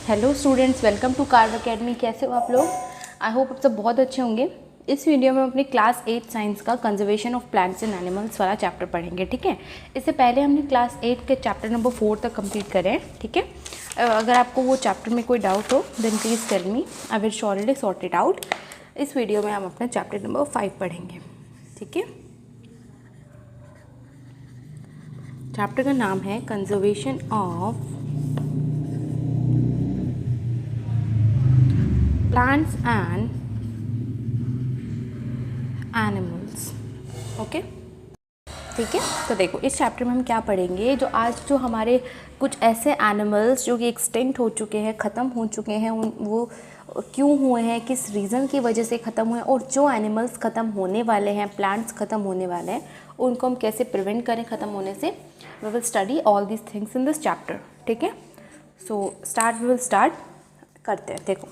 Hello students, welcome to Carve Academy. कैसे हो आप लोग? आई होप आप सब बहुत अच्छे होंगे। इस वीडियो में हम अपनी क्लास 8 साइंस का conservation of plants and animals वाला चैप्टर पढ़ेंगे। ठीक है, इससे पहले हमने क्लास 8 के चैप्टर नंबर 4 तक कंप्लीट करे हैं। ठीक है, अगर आपको वो चैप्टर में कोई डाउट हो then please tell me, I will surely sort it out. इस वीडियो में हम अपना चैप्टर नंबर 5 पढ़ेंगे। ठीक है, चैप्टर का नाम है conservation of plants and animals. Okay, ठीक है। तो देखो, इस चैप्टर में हम क्या पढ़ेंगे, जो हमारे कुछ ऐसे एनिमल्स जो कि एक्सटिंक्ट हो चुके हैं, ख़त्म हो चुके हैं, वो क्यों हुए हैं, किस रीज़न की वजह से ख़त्म हुए हैं, और जो एनिमल्स ख़त्म होने वाले हैं, प्लांट्स ख़त्म होने वाले हैं, उनको हम कैसे प्रिवेंट करें ख़त्म होने से। We will study all these things in this chapter. ठीक है, सो वी विल स्टार्ट करते हैं। देखो,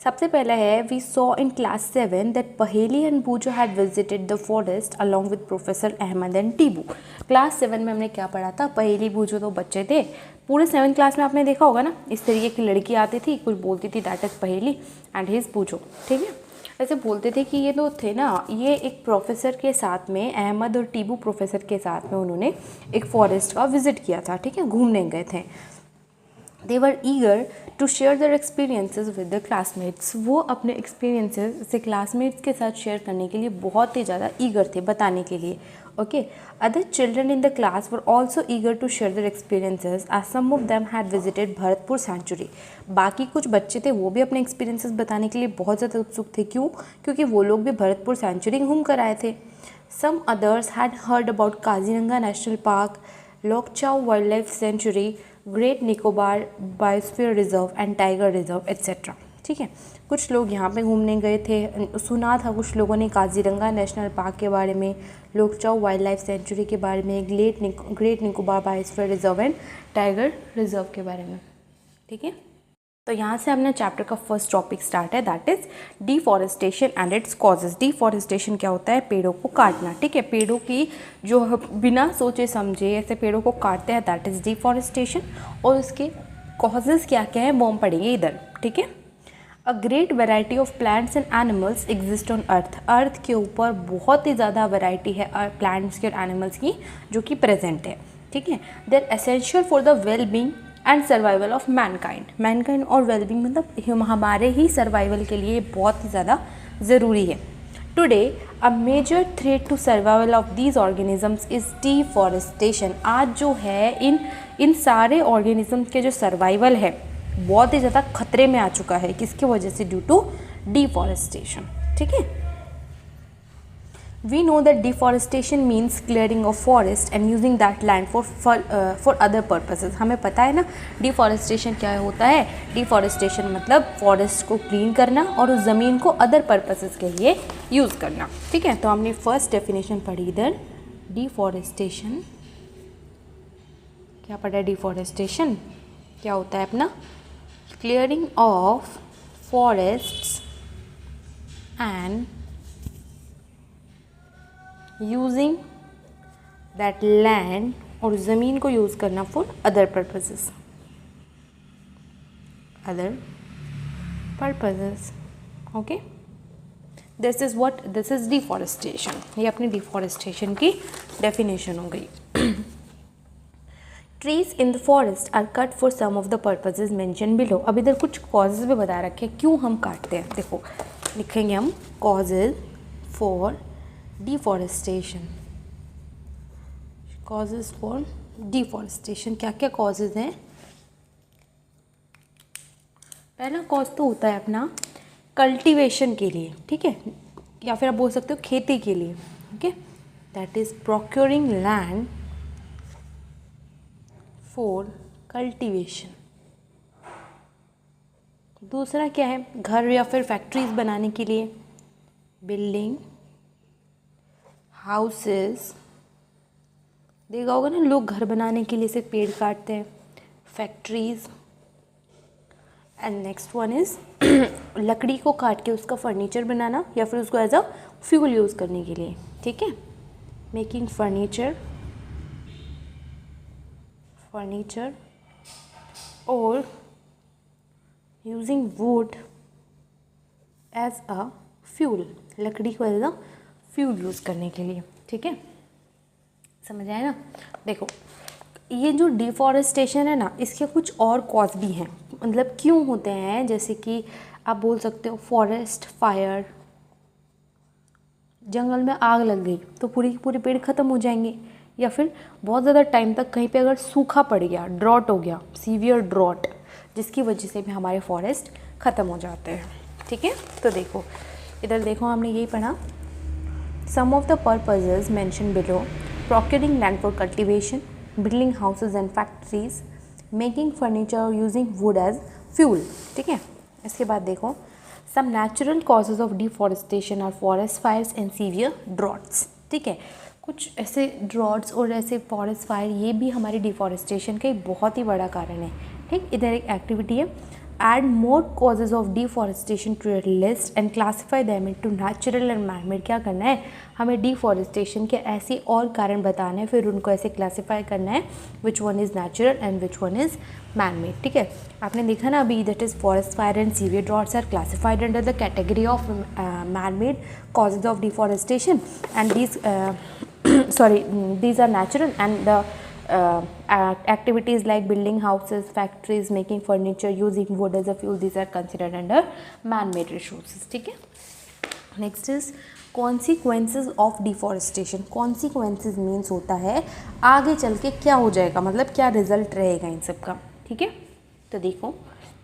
सबसे पहला है, we saw in class 7 that Paheli and Boojho had visited the forest along with professor Ahmad and Tibu. Class 7 में हमने क्या पढ़ा था? पहेली बूजो तो बच्चे थे, पूरे 7th क्लास में आपने देखा होगा ना, इस तरीके की लड़की आती थी, कुछ बोलती थी दैट इज़ पहेली एंड हिज बूजो। ठीक है, ऐसे बोलते थे कि ये तो थे ना, ये एक प्रोफेसर के साथ में, अहमद और टीबू प्रोफेसर के साथ में उन्होंने एक फॉरेस्ट का विजिट किया था। ठीक है, घूमने गए थे। They were eager to share their experiences with their classmates. वो अपने experiences से classmates के साथ share करने के लिए बहुत ही ज़्यादा eager थे, बताने के लिए। Okay, other children in the class were also eager to share their experiences as some of them had visited Bharatpur sanctuary. बाकी कुछ बच्चे थे, वो भी अपने experiences बताने के लिए बहुत ज़्यादा उत्सुक थे। क्यों? क्योंकि वो लोग भी भरतपुर सेंचुरी घूम कर आए थे। Some others had heard about Kaziranga national park, Lokchao wild life sanctuary, great Nicobar biosphere reserve and tiger reserve et cetera. ठीक है, कुछ लोग यहाँ पे घूमने गए थे, सुना था कुछ लोगों ने काजीरंगा नेशनल पार्क के बारे में, लोकचाव वाइल्ड लाइफ सेंचुरी के बारे में, great Nicobar biosphere reserve and tiger reserve के बारे में। ठीक है, तो यहाँ से हमने चैप्टर का फर्स्ट टॉपिक स्टार्ट है, that is deforestation and its causes. Deforestation क्या होता है? पेड़ों को काटना। ठीक है, पेड़ों की जो बिना सोचे समझे ऐसे पेड़ों को काटते हैं, दैट इज डिफॉरेस्टेशन। और उसके कॉजेज क्या क्या है वो हम पढ़ेंगे इधर। ठीक है, a great variety of plants and animals exist on earth. Earth के ऊपर बहुत ही ज़्यादा वैरायटी है प्लांट्स की और एनिमल्स की जो कि प्रेजेंट है। ठीक है, they are essential for the well being and survival of mankind और वेलबींग मतलब हमारे ही सर्वाइवल के लिए बहुत ही ज़्यादा ज़रूरी है। Today a major threat to survival of these organisms is deforestation. आज जो है इन सारे ऑर्गेनिजम्स के जो सर्वाइवल है बहुत ही ज़्यादा खतरे में आ चुका है। किसकी वजह से? Due to deforestation. ठीक है, We know that deforestation means clearing of forest and using that land for other purposes. हमें पता है ना डिफॉरेस्टेशन क्या होता है। डिफॉरेस्टेशन मतलब फॉरेस्ट को क्लीन करना और उस ज़मीन को अदर पर्पसेस के लिए यूज़ करना। ठीक है, तो हमने फर्स्ट डेफिनेशन पढ़ी इधर। डिफॉरेस्टेशन क्या पढ़ा है? डिफॉरेस्टेशन क्या होता है अपना? Clearing of forests and using that land और ज़मीन को यूज़ करना for other purposes. Okay, this is deforestation. ये अपनी डिफॉरेस्टेशन की डेफिनेशन हो गई। Trees in the forest are cut for some of the purposes mention below. अब इधर कुछ कॉजेज भी बता रखे हैं क्यों हम काटते हैं। देखो, लिखेंगे हम causes for deforestation. Causes for deforestation क्या क्या कॉजेज हैं? पहला कॉज तो होता है अपना कल्टीवेशन के लिए। ठीक है, या फिर आप बोल सकते हो खेती के लिए। Okay, that is procuring land for cultivation. दूसरा क्या है? घर या फिर फैक्ट्रीज बनाने के लिए, बिल्डिंग हाउसेस। देखा होगा ना, लोग घर बनाने के लिए सिर्फ पेड़ काटते हैं। Factories and next one is लकड़ी को काट के उसका फर्नीचर बनाना या फिर उसको एज अ फ्यूल यूज़ करने के लिए। ठीक है, मेकिंग फर्नीचर और using wood as a fuel, लकड़ी को एज अ फ्यूल यूज़ करने के लिए। ठीक है, समझ आया ना। देखो ये जो डिफॉरेस्टेशन है ना, इसके कुछ और कॉज भी हैं, मतलब क्यों होते हैं, जैसे कि आप बोल सकते हो फॉरेस्ट फायर, जंगल में आग लग गई तो पूरी की पूरी पेड़ ख़त्म हो जाएंगे, या फिर बहुत ज़्यादा टाइम तक कहीं पे अगर सूखा पड़ गया, ड्रॉट हो गया, सीवियर ड्रॉट, जिसकी वजह से भी हमारे फॉरेस्ट ख़त्म हो जाते हैं। ठीक है, तो देखो इधर देखो, हमने यही पढ़ा, some of the purposes mention below, procuring land for cultivation, building houses and factories, making furniture, using wood as fuel. ठीक है, इसके बाद देखो, some natural causes of deforestation are forest fires and severe droughts. ठीक है, कुछ ऐसे droughts और ऐसे फॉरेस्ट फायर, ये भी हमारी डिफॉरेस्टेशन का एक बहुत ही बड़ा कारण है। ठीक, इधर एक एक्टिविटी है, add more causes of deforestation to your list and classify them into natural and man-made। क्या करना है, हमें डिफॉरेस्टेशन के ऐसे और कारण बताने हैं, फिर उनको ऐसे क्लासीफाई करना है, which one is natural and which one is man made. ठीक है, आपने देखा ना अभी, that is forest fire and severe droughts are classified under the category of man made causes of deforestation, and these these are natural, and the activities like building houses, factories, making furniture, using wood as a fuel, these are considered under man-made resources। ठीक है, next is consequences of deforestation. Consequences means होता है आगे चल के क्या हो जाएगा, मतलब क्या रिजल्ट रहेगा इन सब का। ठीक है, तो देखो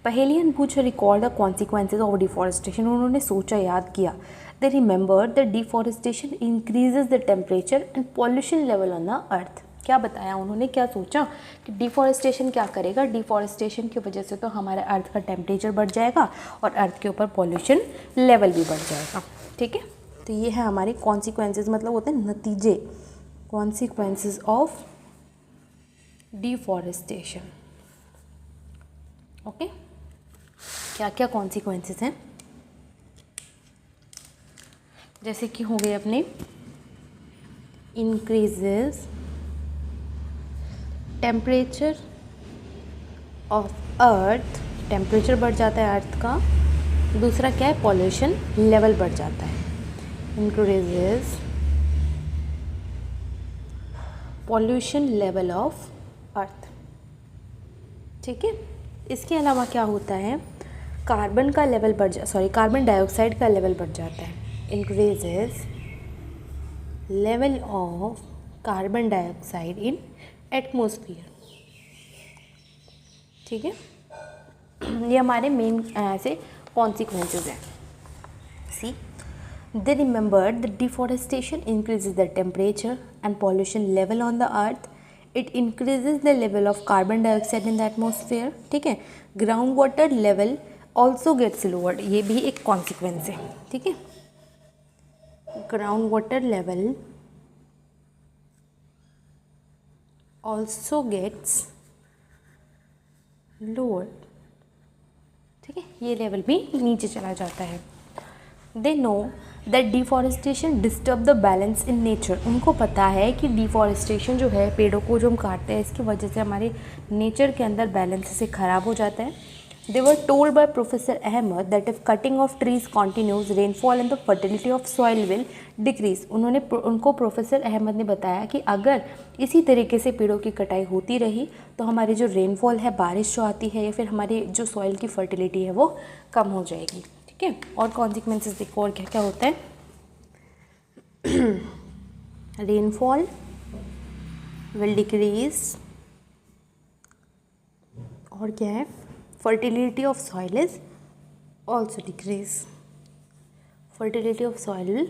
पहेलियन पूछ record the consequences of deforestation. उन्होंने सोचा, याद किया, दे remember the deforestation increases the temperature and pollution level on the अर्थ। क्या बताया उन्होंने, क्या सोचा कि डिफॉरेस्टेशन क्या करेगा, डिफॉरेस्टेशन की वजह से तो हमारे अर्थ का टेम्परेचर बढ़ जाएगा और अर्थ के ऊपर पॉल्यूशन लेवल भी बढ़ जाएगा। ठीक है, तो ये है हमारे कॉन्सिक्वेंसेज, मतलब होते हैं नतीजे, कॉन्सिक्वेंसेज ऑफ डिफॉरेस्टेशन। ओके, क्या क्या कॉन्सिक्वेंसेज हैं, जैसे कि हो गए अपने increases temperature of earth, temperature बढ़ जाता है अर्थ का। दूसरा क्या है, पॉल्यूशन लेवल बढ़ जाता है, increases pollution level of earth. ठीक है, इसके अलावा क्या होता है, कार्बन का लेवल कार्बन डाइऑक्साइड का लेवल बढ़ जाता है, increases level of carbon dioxide in atmosphere. ठीक है, ये हमारे मेन ऐसे कॉन्सिक्वेंसेज हैं। See, they remember the deforestation increases the temperature and pollution level on the earth, it increases the level of carbon dioxide in the atmosphere. ठीक है, ground water level also gets lowered, ये भी एक consequence है। ठीक है, ground water level also gets lower. ठीक है, ये लेवल भी नीचे चला जाता है। They know that deforestation disturb the balance in nature. उनको पता है कि डिफॉरेस्टेशन जो है, पेड़ों को जो हम काटते हैं, इसकी वजह से हमारे नेचर के अंदर बैलेंस से ख़राब हो जाता है। They were told by Professor Ahmed that if cutting of trees continues, rainfall and the fertility of soil will decrease। उनको प्रोफेसर अहमद ने बताया कि अगर इसी तरीके से पेड़ों की कटाई होती रही तो हमारी जो रेनफॉल है, बारिश जो आती है, या फिर हमारी जो सॉइल की फर्टिलिटी है वो कम हो जाएगी। ठीक है, और कॉन्सिक्वेंसेस देखो और क्या क्या होता है, रेनफॉल विल डिक्रीज, और क्या है, fertility of soil is also decrease, fertility of soil will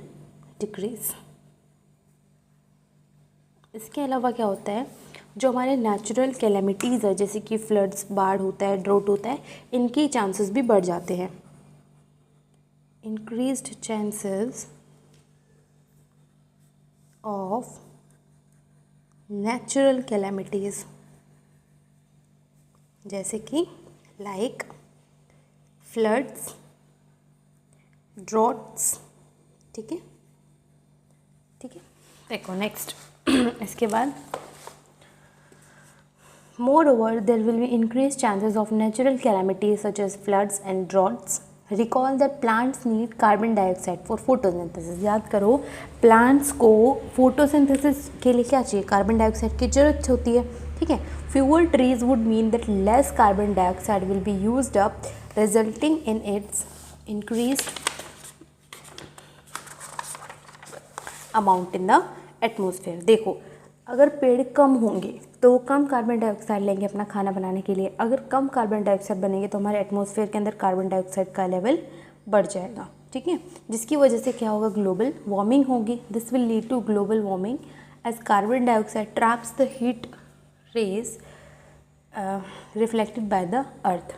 decrease। इसके अलावा क्या होता है, जो हमारे नेचुरल कैलेमिटीज़ है, जैसे कि फ्लड्स, बाढ़ होता है, ड्रोट होता है, इनकी चांसेस भी बढ़ जाते हैं। Increased chances of natural calamities, जैसे कि लाइक फ्लड्स, ड्रॉट्स। ठीक है, ठीक है, देखो नेक्स्ट इसके बाद Moreover, there will be increased chances of natural calamities such as floods and droughts. Recall that plants need carbon dioxide for photosynthesis. याद करो plants को photosynthesis के लिए क्या चाहिए, कार्बन डाइऑक्साइड की जरूरत होती है, ठीक है. Fewer trees would mean that less carbon dioxide will be used up, resulting in its increased amount in the atmosphere. देखो, अगर पेड़ कम होंगे तो वो कम कार्बन डाइऑक्साइड लेंगे अपना खाना बनाने के लिए. अगर कम कार्बन डाइऑक्साइड बनेंगे तो हमारे एटमॉस्फेयर के अंदर कार्बन डाइऑक्साइड का लेवल बढ़ जाएगा, ठीक है. जिसकी वजह से क्या होगा, ग्लोबल वार्मिंग होगी. This will lead to global warming as carbon dioxide traps the heat rays reflected by the earth.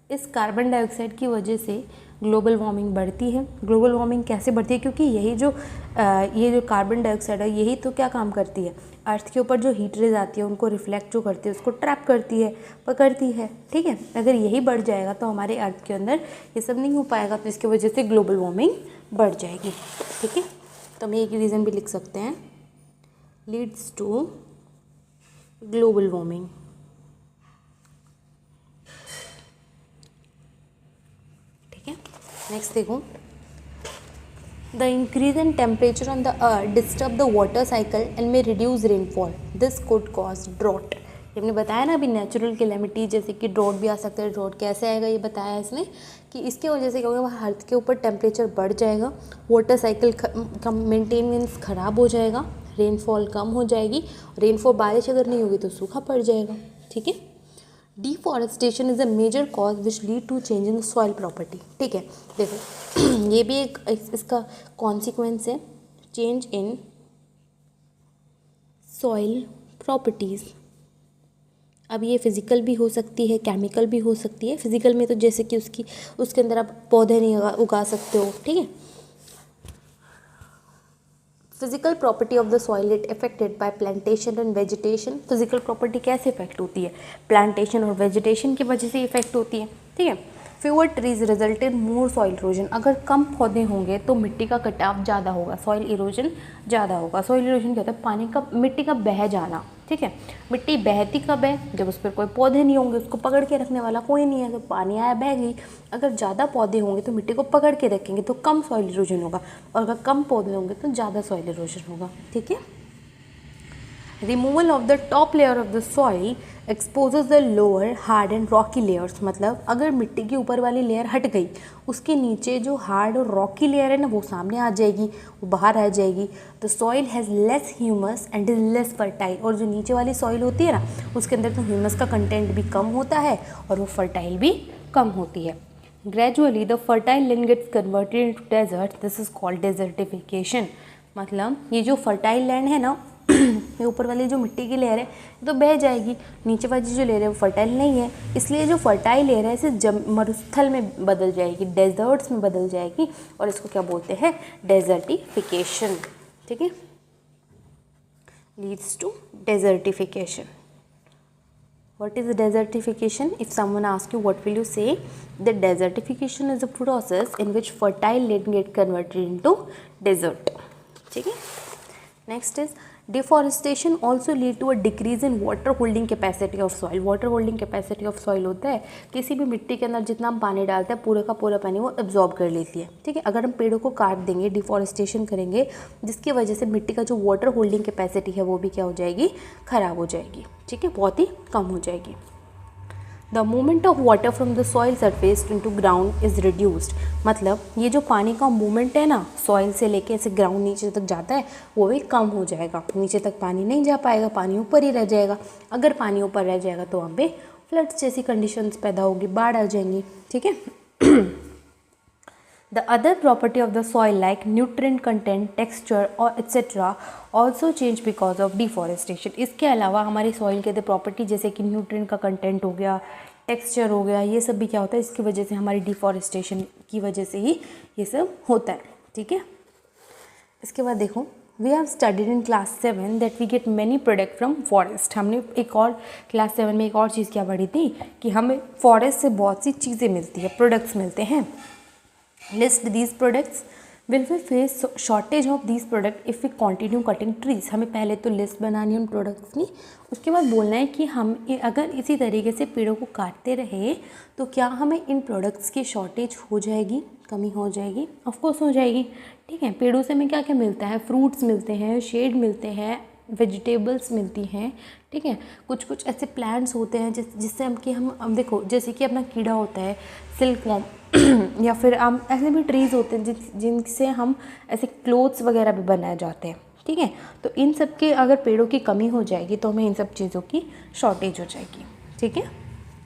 इस कार्बन डाइऑक्साइड की वजह से ग्लोबल वार्मिंग बढ़ती है. ग्लोबल वार्मिंग कैसे बढ़ती है, क्योंकि यही जो ये जो कार्बन डाइऑक्साइड है यही तो क्या काम करती है, अर्थ के ऊपर जो हीट रेज आती है उनको रिफ्लेक्ट जो करती है उसको ट्रैप करती है, पकड़ती है, ठीक है. अगर यही बढ़ जाएगा तो हमारे अर्थ के अंदर ये सब नहीं हो पाएगा, तो इसकी वजह से ग्लोबल वार्मिंग बढ़ जाएगी, ठीक है. तो हम एक रीज़न भी लिख सकते हैं, leads to global warming. Next देखो, the increase in temperature on the earth disturb the water cycle and may reduce rainfall. This could cause drought. हमने बताया ना अभी नेचुरल कैलेमिटी जैसे कि ड्रॉट भी आ सकता है. ड्रॉट कैसे आएगा ये बताया इसने कि इसके वजह से क्या होगा, अर्थ के ऊपर टेम्परेचर बढ़ जाएगा, वाटर साइकिल का मेंटेनेंस ख़राब हो जाएगा, रेनफॉल कम हो जाएगी. रेनफॉल बारिश अगर नहीं होगी तो सूखा पड़ जाएगा, ठीक है. Deforestation is a major cause which lead to change in soil property. ठीक है, देखो ये भी एक इसका कॉन्सिक्वेंस है, चेंज इन सॉइल प्रॉपर्टीज़. अब ये फिज़िकल भी हो सकती है, केमिकल भी हो सकती है. फिज़िकल में तो जैसे कि उसके अंदर आप पौधे नहीं उगा सकते हो, ठीक है. Physical property of the soil it affected by plantation and vegetation. Physical property कैसे इफेक्ट होती है, प्लांटेशन और वेजिटेशन की वजह से इफेक्ट होती है, ठीक है. Fewer trees result in more soil erosion. अगर कम पौधे होंगे तो मिट्टी का कटाव ज़्यादा होगा, सॉइल इरोजन ज़्यादा होगा. सॉइल इरोजन क्या होता है, पानी का, मिट्टी का बह जाना, ठीक है. मिट्टी बहती कब है, जब उस पर कोई पौधे नहीं होंगे, उसको पकड़ के रखने वाला कोई नहीं है, तो पानी आया बह गई. अगर ज़्यादा पौधे होंगे तो मिट्टी को पकड़ के रखेंगे तो कम सॉइल इरोजन होगा, और अगर कम पौधे होंगे तो ज़्यादा सॉइल इरोजन होगा, ठीक है. Removal of the top layer of the soil exposes the lower hard and Rocky layers. मतलब अगर मिट्टी की ऊपर वाली लेयर हट गई, उसके नीचे जो हार्ड और रॉकी लेयर है ना वो सामने आ जाएगी, वो बाहर आ जाएगी. The soil has less humus and is less fertile. और जो नीचे वाली सॉइल होती है ना उसके अंदर तो ह्यूमस का कंटेंट भी कम होता है और वो फर्टाइल भी कम होती है. Gradually the fertile land gets converted into desert. This is called desertification. मतलब ये जो फर्टाइल लैंड है ना, ये ऊपर वाली जो मिट्टी की लेयर है तो बह जाएगी, नीचे वाली जो लेयर है वो फर्टाइल नहीं है, इसलिए जो फर्टाइल लेयर है इसे मरुस्थल में बदल जाएगी, डेजर्ट्स में बदल जाएगी, और इसको क्या बोलते हैं, डेजर्टिफिकेशन, ठीक है. Leads to desertification. What is desertification? If someone asks you, what will you say? The desertification is a process in which fertile land get converted into desert. ठीक है. Next is deforestation also lead to a decrease in water holding capacity of soil. Water holding capacity of soil होता है किसी भी मिट्टी के अंदर जितना हम पानी डालते हैं पूरे का पूरा पानी वो एब्जॉर्ब कर लेती है, ठीक है. अगर हम पेड़ों को काट देंगे, डिफॉरेस्टेशन करेंगे, जिसकी वजह से मिट्टी का जो वाटर होल्डिंग कैपेसिटी है वो भी क्या हो जाएगी, ख़राब हो जाएगी, ठीक है, बहुत ही कम हो जाएगी. The movement of water from the soil surface into ground is reduced. मतलब ये जो पानी का मूवमेंट है ना, सॉइल से लेके ऐसे ग्राउंड नीचे तक जाता है, वो भी कम हो जाएगा. नीचे तक पानी नहीं जा पाएगा, पानी ऊपर ही रह जाएगा. अगर पानी ऊपर रह जाएगा तो वहाँ पे फ्लड्स जैसी कंडीशंस पैदा होगी, बाढ़ आ जाएंगी, ठीक है. The other property of the soil like nutrient content, texture और etc. also change because of deforestation. इसके अलावा हमारी सॉइल के अंदर प्रॉपर्टी जैसे कि न्यूट्रिएंट का कंटेंट हो गया, टेक्सचर हो गया, ये सब भी क्या होता है, इसकी वजह से हमारी डिफॉरेस्टेशन की वजह से ही ये सब होता है, ठीक है. इसके बाद देखो, we have studied in class 7 that we get many product from forest. हमने एक और क्लास 7 में एक और चीज़ क्या पढ़ी थी कि हमें फॉरेस्ट से बहुत सी चीज़ें मिलती है, प्रोडक्ट्स मिलते हैं. List these products. Will we face shortage of these product if we continue cutting trees. हमें पहले तो लिस्ट बनानी है उन प्रोडक्ट्स की, उसके बाद बोलना है कि हम अगर इसी तरीके से पेड़ों को काटते रहे तो क्या हमें इन प्रोडक्ट्स की शॉर्टेज हो जाएगी, कमी हो जाएगी। ऑफकोर्स हो जाएगी। ठीक है, पेड़ों से हमें क्या क्या मिलता है, फ्रूट्स मिलते हैं, शेड मिलते हैं, वेजिटेबल्स मिलती हैं। ठीक है, कुछ कुछ ऐसे प्लांट्स होते हैं जिससे हम देखो, जैसे कि अपना कीड़ा होता है सिल्कवॉर्म या फिर हम ऐसे भी ट्रीज़ होते हैं जिनसे हम ऐसे क्लोथ्स वगैरह भी बनाए जाते हैं। ठीक है, तो इन सब के अगर पेड़ों की कमी हो जाएगी तो हमें इन सब चीज़ों की शॉर्टेज हो जाएगी। ठीक है,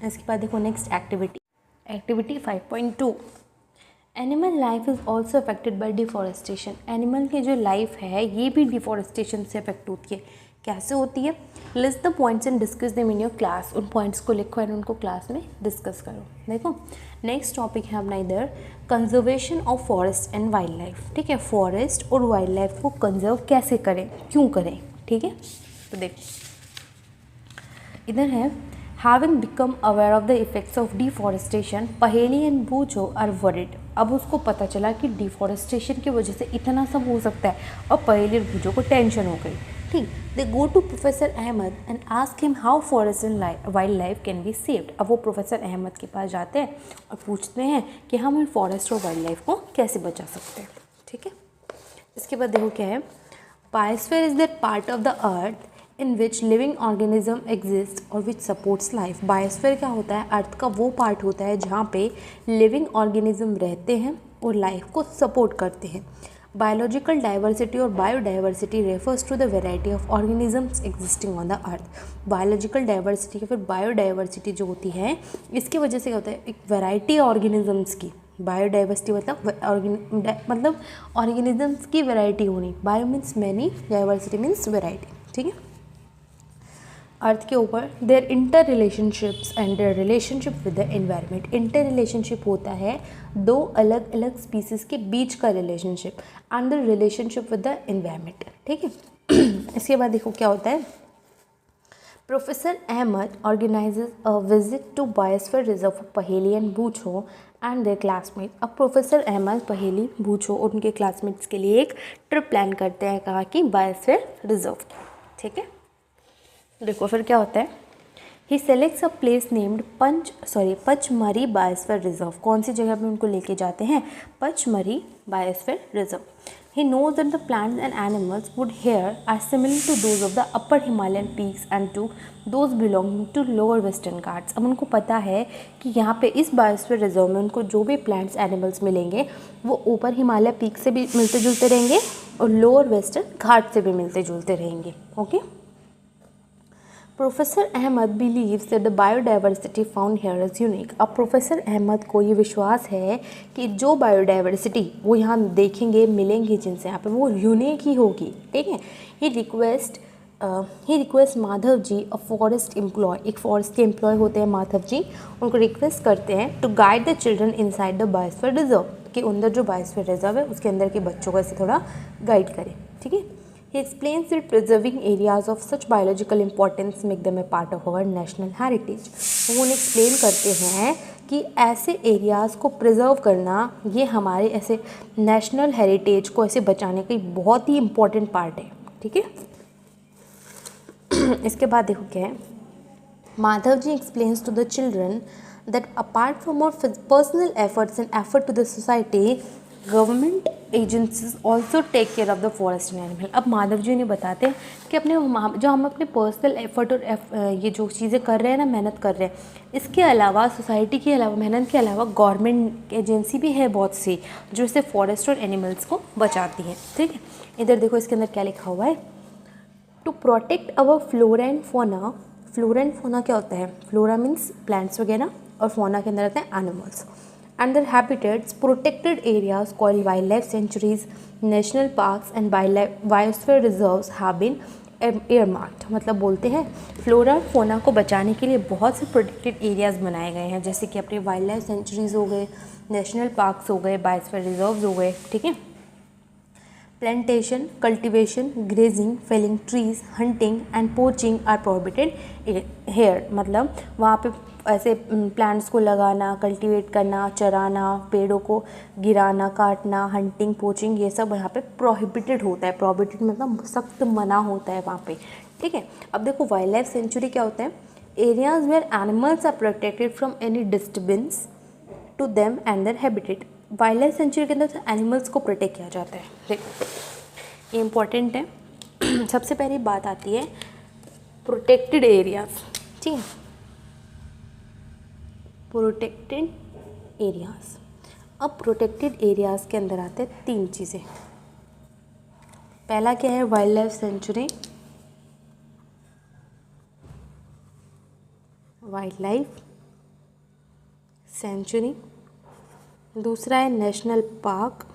इसके बाद देखो next activity 5.2, animal life is also affected by deforestation. Animal की जो लाइफ है ये भी डिफॉरेस्टेशन से अफेक्ट होती है। कैसे होती है, list the points and discuss them in your class. उन पॉइंट्स को लिखो और उनको क्लास में डिस्कस करो। देखो नेक्स्ट टॉपिक है अपना इधर conservation of forest and wild life. ठीक है, फॉरेस्ट और वाइल्ड लाइफ को कंजर्व कैसे करें, क्यों करें। ठीक है, तो देखो इधर है having become aware of the effects of deforestation, पहेली एंड बूचो आर वरिड। अब उसको पता चला कि डिफॉरेस्टेशन की वजह से इतना सब हो सकता है और पहेली और बूचो को टेंशन हो गई। ठीक, they go to professor Ahmad and ask him how forest and wild life can be saved. अब वो प्रोफेसर अहमद के पास जाते हैं और पूछते हैं कि हम इन फॉरेस्ट और वाइल्ड लाइफ को कैसे बचा सकते हैं। ठीक है, इसके बाद देखो क्या है, biosphere is that part of the earth in which living organism exist और विच सपोर्ट्स लाइफ। बायोस्फीयर क्या होता है, अर्थ का वो पार्ट होता है जहाँ पे लिविंग ऑर्गेनिज्म रहते हैं और लाइफ को सपोर्ट करते हैं। बायोलॉजिकल डाइवर्सिटी और biodiversity refers to the variety of organisms existing on the earth. Biological diversity या फिर बायोडाइवर्सिटी जो होती है इसकी वजह से क्या होता है, एक वैरायटी ऑर्गेनिजम्स की, बायोडाइवर्सिटी मतलब ऑर्गेनिजम्स की वैरायटी होनी, bio means many, diversity means variety. ठीक है, अर्थ के ऊपर their inter relationships and their relationship with the environment. Inter relationship होता है दो अलग अलग स्पीसीज़ के बीच का relationship and the relationship with the environment. ठीक है, इसके बाद देखो क्या होता है, professor Ahmed organizes a visit to biosphere reserve Paheli and बूचो and their classmate. अब प्रोफेसर अहमद, पहेली, बूचो और उनके क्लासमेट्स के लिए एक ट्रिप प्लान करते हैं कहा कि बायोस्फीयर रिजर्व। ठीक है, देखो फिर क्या होता है, he selects a place named Pachmarhi biosphere reserve. कौन सी जगह पे उनको लेके जाते हैं, Pachmarhi biosphere reserve. He knows that the plants and animals would here are similar to those of the upper Himalayan peaks and to those belonging to lower western Ghats. अब उनको पता है कि यहाँ पे इस बायोस्फीयर रिजर्व में उनको जो भी प्लांट्स एनिमल्स मिलेंगे वो ऊपर हिमालय पीक से भी मिलते जुलते रहेंगे और लोअर वेस्टर्न घाट से भी मिलते जुलते रहेंगे। Okay, professor Ahmed believes that the biodiversity found here is unique. अब प्रोफेसर अहमद को ये विश्वास है कि जो बायोडाइवर्सिटी वो यहाँ देखेंगे, मिलेंगी जिनसे यहाँ पे, वो यूनिक ही होगी। ठीक है, he request Madhav ji a forest employ, एक फॉरेस्ट के एम्प्लॉय होते हैं माधव जी, उनको रिक्वेस्ट करते हैं to guide the children inside the biosphere reserve, कि अंदर जो बायोस्फीयर रिजर्व है उसके अंदर के बच्चों को ऐसे थोड़ा गाइड करें। ठीक है, he explains that preserving areas of such biological importance make them a part of our national heritage। वो उन्हें एक्सप्लेन करते हैं कि ऐसे एरियाज़ को प्रिजर्व करना ये हमारे ऐसे नेशनल हेरिटेज को ऐसे बचाने का बहुत ही इम्पॉर्टेंट पार्ट है। ठीक है, इसके बाद देखो क्या है, Madhav ji explains to the children that apart from our personal efforts and effort to the society government agencies also take care of the forest and animal. अब माधव जी ने बताते हैं कि हम अपने पर्सनल एफर्ट और ये जो चीज़ें कर रहे हैं ना, मेहनत कर रहे हैं, इसके अलावा सोसाइटी के अलावा, मेहनत के अलावा गवर्नमेंट एजेंसी भी है बहुत सी जो इससे फॉरेस्ट और एनिमल्स को बचाती है। ठीक है, इधर देखो इसके अंदर क्या लिखा हुआ है, to protect our flora and fauna. Flora and fauna क्या होता है, फ्लोरा मीन्स प्लांट्स वगैरह और फोना के अंदर आता है animals and their habitats, protected areas called wildlife sanctuaries, national parks and biosphere reserves have been earmarked। मतलब बोलते हैं फ्लोरा फोना को बचाने के लिए बहुत से प्रोटेक्टेड एरियाज़ बनाए गए हैं, जैसे कि अपने वाइल्ड लाइफ सेंचुरीज़ हो गए, नेशनल पार्क्स हो गए, बायोस्फीयर रिजर्व्स हो गए। ठीक है, plantation, cultivation, grazing, felling trees, hunting and poaching are prohibited here. मतलब वहाँ पे ऐसे प्लांट्स को लगाना, कल्टीवेट करना, चराना, पेड़ों को गिराना, काटना, हंटिंग, पोचिंग, ये सब यहाँ पे प्रोहिबिटेड होता है। प्रोहिबिटेड मतलब सख्त मना होता है वहाँ पे, ठीक है। अब देखो वाइल्ड लाइफ सेंचुरी क्या होता है, areas where animals are protected from any disturbance to them and their habitat. Wild life sanctuary के अंदर एनिमल्स को प्रोटेक्ट किया जाता है। देखो ये इम्पॉर्टेंट है। सबसे पहली बात आती है प्रोटेक्टेड एरियाज, ठीक है, प्रोटेक्टेड एरियाज। अब प्रोटेक्टेड एरियाज के अंदर आते हैं 3 चीज़ें। पहला क्या है, wild life sanctuary, wild life sanctuary. दूसरा है नेशनल पार्क।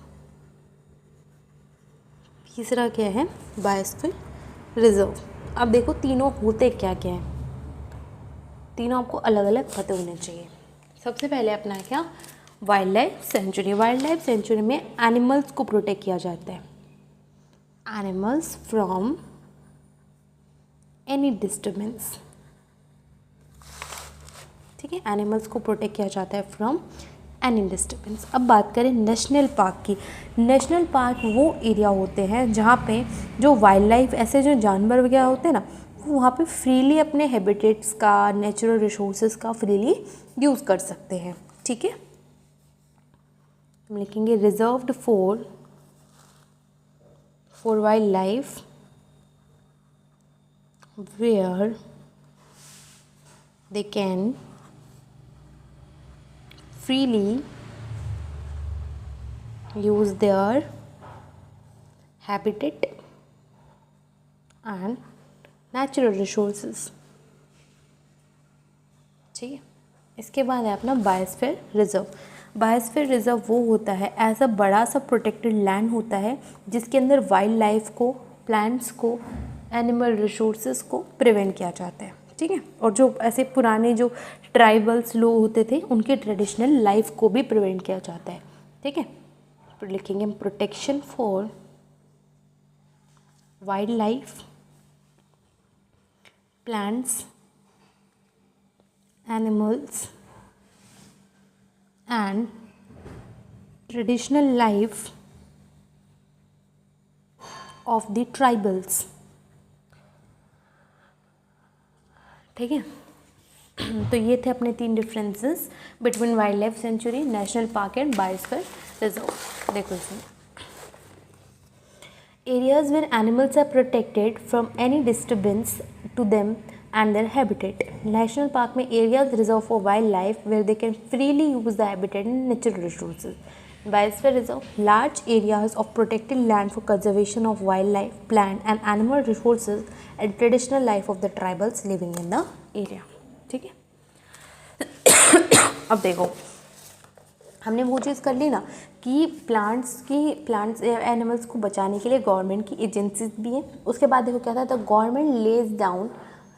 तीसरा क्या है, बायोस्फीयर रिजर्व। अब देखो तीनों होते क्या क्या है, तीनों आपको अलग अलग पता होने चाहिए। सबसे पहले अपना क्या, wild life sanctuary. Wild life sanctuary में एनिमल्स को प्रोटेक्ट किया जाता है, एनिमल्स फ्रॉम एनी डिस्टर्बेंस, ठीक है, एनिमल्स को प्रोटेक्ट किया जाता है फ्रॉम एनी डिस्टर्बेंस। अब बात करें नेशनल पार्क की। नेशनल पार्क वो एरिया होते हैं जहाँ पे जो वाइल्ड लाइफ, ऐसे जो जानवर वगैरह होते हैं ना, वो वहाँ पे फ्रीली अपने हैबिटेट्स का, नेचुरल रिसोर्सेज का फ्रीली यूज़ कर सकते हैं, ठीक है। हम लिखेंगे reserved for wild life where they can freely use their habitat and natural resources, ठीक है। इसके बाद है अपना बायोस्फीयर रिजर्व। बायोस्फीयर रिजर्व वो होता है ऐसा बड़ा सा प्रोटेक्टेड लैंड होता है जिसके अंदर वाइल्ड लाइफ को, प्लांट्स को, एनिमल रिसोर्सेज को प्रिवेंट किया जाता है, ठीक है। और जो ऐसे पुराने जो ट्राइबल्स लोग होते थे उनके ट्रेडिशनल लाइफ को भी प्रिवेंट किया जाता है, ठीक है। तो लिखेंगे हम protection for wild life, plants, animals and traditional life of the tribals, ठीक है। तो ये थे अपने 3 differences between wild life sanctuary, national park and biosphere reserve. देखो इसमें areas where animals are protected from any disturbance to them and their habitat. National park में areas reserve for wild life where they can freely use the habitat and natural resources. Biosphere Reserve, large areas of protected land for conservation of wildlife, plant and animal resources and traditional life of the tribals living in the area, ठीक है। अब देखो हमने वो चीज़ कर ली ना कि plants animals को बचाने के लिए गवर्नमेंट की एजेंसीज भी हैं। उसके बाद देखो क्या था, the government lays down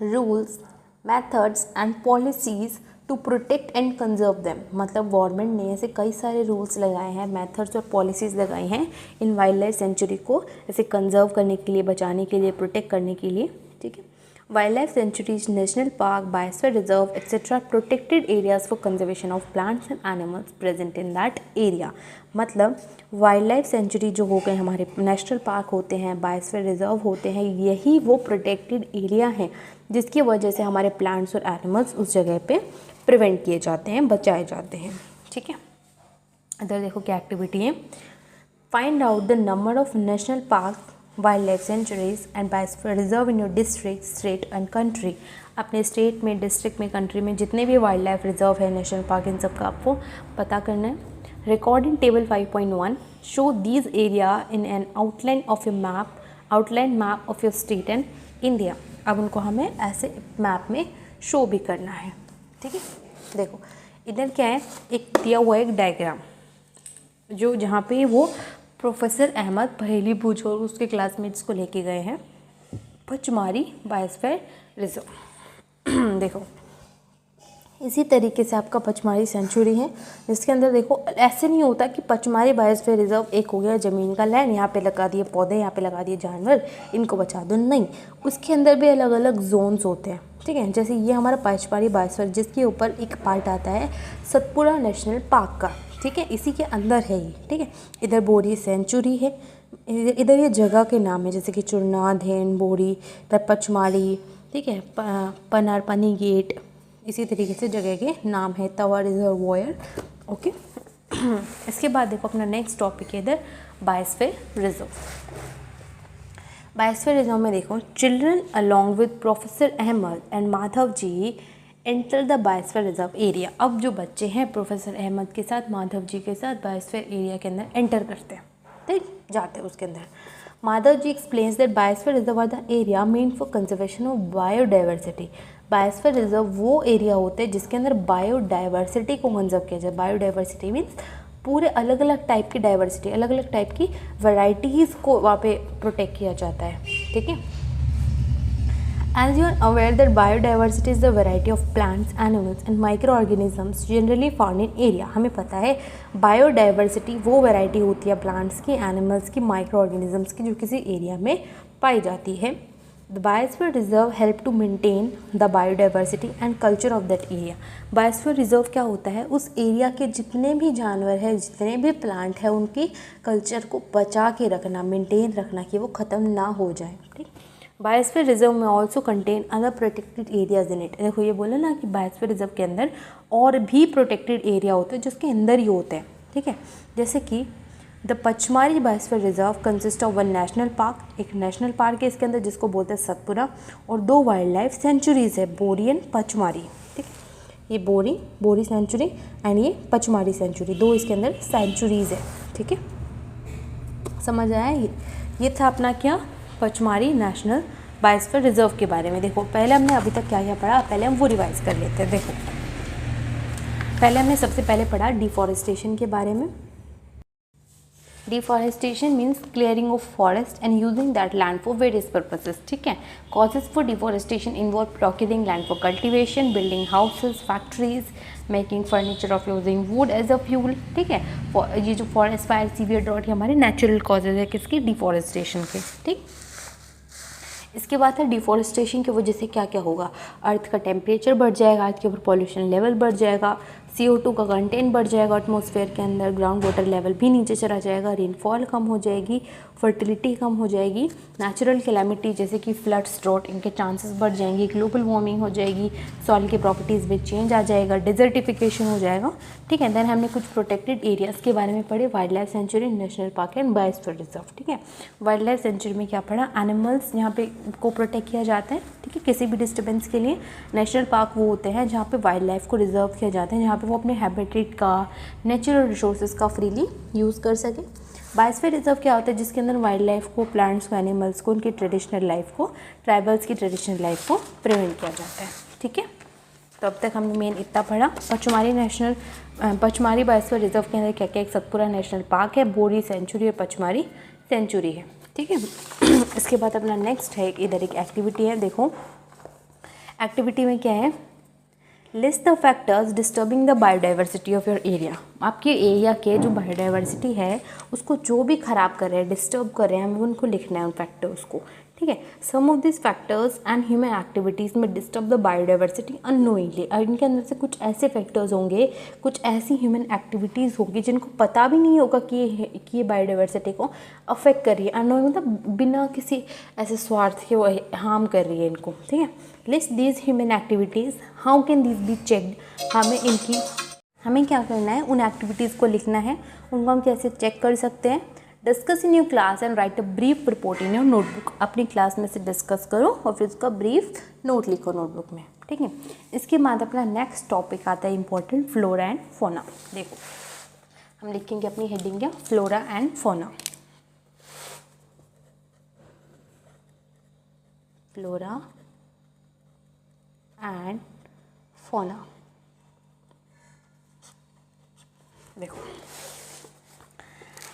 rules, methods and policies to protect and conserve them. मतलब गवर्नमेंट ने ऐसे कई सारे रूल्स लगाए हैं, मेथड्स और पॉलिसीज़ लगाई हैं इन वाइल्ड लाइफ सेंचुरी को ऐसे कंजर्व करने के लिए, बचाने के लिए, प्रोटेक्ट करने के लिए, ठीक है। Wild life centuries, national park, biosphere reserve etcetera protected areas for conservation of plants and animals present in that area. मतलब वाइल्ड लाइफ सेंचुरी जो हो गए हमारे, नेशनल पार्क होते हैं, बायोस्फीयर रिजर्व होते हैं, यही वो प्रोटेक्टेड एरिया हैं जिसकी वजह से हमारे प्लांट्स और एनिमल्स उस जगह पे प्रिवेंट किए जाते हैं, बचाए जाते हैं, ठीक है। इधर देखो क्या एक्टिविटी है, find out the number of national park, wild life centuries and biosphere reserve in your district, state and country. अपने स्टेट में, डिस्ट्रिक्ट में, कंट्री में जितने भी वाइल्ड लाइफ रिजर्व है, नेशनल पार्क, इन सब का आपको पता करना है। Record in table 5.1 show these area in an outline of A map, outline map of your state and India. अब उनको हमें ऐसे मैप में शो भी करना है, ठीक है। देखो इधर क्या है, एक दिया हुआ एक डायग्राम जो जहाँ पे वो प्रोफेसर अहमद पहेली बूझ और उसके क्लासमेट्स को लेके गए हैं पचमारी बायोस्फीयर रिजर्व। देखो इसी तरीके से आपका पचमारी सेंचुरी है, जिसके अंदर देखो ऐसे नहीं होता कि पचमारी बायोस्फीयर रिजर्व एक हो गया ज़मीन का लैंड, यहाँ पे लगा दिए पौधे, यहाँ पे लगा दिए जानवर, इनको बचा दो, नहीं, उसके अंदर भी अलग अलग जोन्स होते हैं, ठीक है। जैसे ये हमारा पचमारी बायोस्फीयर, जिसके ऊपर एक पार्ट आता है सतपुड़ा नेशनल पार्क का, ठीक है, इसी के अंदर है ये, ठीक है। इधर बोरी सेंचुरी है, इधर ये जगह के नाम है जैसे कि चुरना, धेन, बोरी, पचमारी, ठीक है, पनारपनी गेट, इसी तरीके से जगह के नाम है, तवा रिजर्वोयर, ओके। इसके बाद देखो अपना नेक्स्ट टॉपिक है इधर बायोस्फीयर रिजर्व। बायोस्फीयर रिजर्व में देखो children along with professor Ahmad and Madhav ji enter the biosphere reserve area. अब जो बच्चे हैं प्रोफेसर अहमद के साथ, माधव जी के साथ बायोस्फीयर एरिया के अंदर एंटर करते हैं, ठीक, जाते हैं उसके अंदर। Madhav ji explains that biosphere reserve are the area main for conservation of biodiversity. Biosphere reserve वो एरिया होते हैं जिसके अंदर बायोडाइवर्सिटी को कंजर्व किया जाए। बायोडाइवर्सिटी मीन्स पूरे अलग अलग टाइप की डाइवर्सिटी, अलग अलग टाइप की वैरायटीज़ को वहाँ पे प्रोटेक्ट किया जाता है, ठीक है। As you are aware that biodiversity is the variety of plants, animals and microorganisms generally found in area। हमें पता है बायोडाइवर्सिटी वो वैरायटी होती है प्लांट्स की, एनिमल्स की, माइक्रो ऑर्गेनिजम्स की, जो किसी एरिया में पाई जाती है। The Biosphere Reserve help to maintain the biodiversity and culture of that area। Biosphere reserve क्या होता है, उस एरिया के जितने भी जानवर हैं, जितने भी प्लांट हैं, उनकी कल्चर को बचा के रखना, मेंटेन रखना कि वो ख़त्म ना हो जाए, ठीक। बायोस्फीयर रिजर्व में also contain other protected areas in it. देखो ये बोला ना कि बायोस्फीयर रिजर्व के अंदर और भी प्रोटेक्टेड एरिया होते हैं, जिसके अंदर ही होते हैं, ठीक है। जैसे कि the Pachmarhi biosphere reserve consist of one national park, एक नेशनल पार्क है इसके अंदर जिसको बोलते हैं सतपुरा, और 2 वाइल्ड लाइफ सेंचुरीज है, बोरी एंड पचमारी, ठीक है। ये बोरी सेंचुरी एंड ये पचमारी सेंचुरी, 2 इसके अंदर सेंचुरीज है, ठीक है। समझ आया? ये था अपना क्या, पचमारी नेशनल बायोस्फीयर रिजर्व के बारे में। देखो पहले हमने अभी तक क्या क्या पढ़ा, पहले हम वो रिवाइज कर लेते हैं। देखो पहले हमने सबसे पहले पढ़ा डिफॉरेस्टेशन के बारे में। Deforestation means clearing of forest and using that land for various purposes, ठीक है। Causes for deforestation involve procuring land for cultivation, building houses, factories, making furniture of using wood as a fuel, ठीक है। ये जो forest fire, severe drought, ये हमारे natural causes है किसकी, डिफॉरेस्टेशन के, ठीक। इसके बाद है डिफॉरेस्टेशन की वजह से क्या क्या होगा, अर्थ का टेम्परेचर बढ़ जाएगा, अर्थ के ऊपर पॉल्यूशन लेवल बढ़ जाएगा, CO2 का कंटेंट बढ़ जाएगा एटमॉस्फेयर के अंदर, ग्राउंड वाटर लेवल भी नीचे चला जाएगा, रेनफॉल कम हो जाएगी, फर्टिलिटी कम हो जाएगी, नेचुरल कैलामिटी जैसे कि फ्लड्स, ड्रॉट, इनके चांसेस बढ़ जाएंगे, ग्लोबल वार्मिंग हो जाएगी, सॉइल की प्रॉपर्टीज़ में चेंज आ जाएगा, डिजर्टिफिकेशन हो जाएगा, ठीक है। देन हमने कुछ प्रोटेक्टेड एरियाज़ के बारे में पढ़े, wild life sanctuary, national park and biosphere reserve, ठीक है। वाइल्ड लाइफ सेंचुरी में क्या पढ़ा, एनिमल्स यहाँ पे को प्रोटेक्ट किया जाता है, ठीक है, किसी भी डिस्टर्बेंस के लिए। नेशनल पार्क वो होते हैं जहाँ पे वाइल्ड लाइफ को रिजर्व किया जाता है, जहाँ पे वो अपने हैबिटेट का, नेचुरल रिसोर्सेज का फ्रीली यूज़ कर सके। बायोस्फीयर रिजर्व क्या होता है, जिसके अंदर वाइल्ड लाइफ को, प्लांट्स को, एनिमल्स को, उनकी ट्रेडिशनल लाइफ को, ट्राइबल्स की ट्रेडिशनल लाइफ को प्रिवेंट किया जाता है, ठीक है। तो अब तक हमने मेन इतना पढ़ा। पचमारी बायोस्फीयर रिजर्व के अंदर क्या क्या, एक सतपुरा नेशनल पार्क है, बोरी सेंचुरी और पचमारी सेंचुरी है, ठीक है। इसके बाद अपना नेक्स्ट है इधर एक एक्टिविटी है। देखो एक्टिविटी में क्या है, list the factors disturbing the biodiversity of your area. आपके एरिया के जो बायोडाइवर्सिटी है उसको जो भी ख़राब कर रहे हैं, डिस्टर्ब कर रहे हैं, हमें उनको लिखना है उन फैक्टर्स को, ठीक है। Some of this factors and human activities may disturb the biodiversity unknowingly. और इनके अंदर से कुछ ऐसे फैक्टर्स होंगे, कुछ ऐसी ह्यूमन एक्टिविटीज़ होंगी जिनको पता भी नहीं होगा कि ये बायोडाइवर्सिटी को अफेक्ट कर रही है। अननोइंग मतलब बिना किसी ऐसे स्वार्थ के वो हार्म कर रही है इनको, ठीक है। List these human activities, how can these be checked. हमें क्या करना है, उन एक्टिविटीज़ को लिखना है, उनको हम कैसे चेक कर सकते हैं। Discuss in your class and right a brief report in your notebook. अपनी क्लास में से डिस्कस करो और फिर उसका ब्रीफ नोट लिखो नोटबुक में, ठीक है। इसके बाद अपना नेक्स्ट टॉपिक आता है इंपॉर्टेंट, फ्लोरा एंड फोना। देखो हम लिखेंगे अपनी हेडिंग क्या, flora and fauna. Flora and फोना। देखो,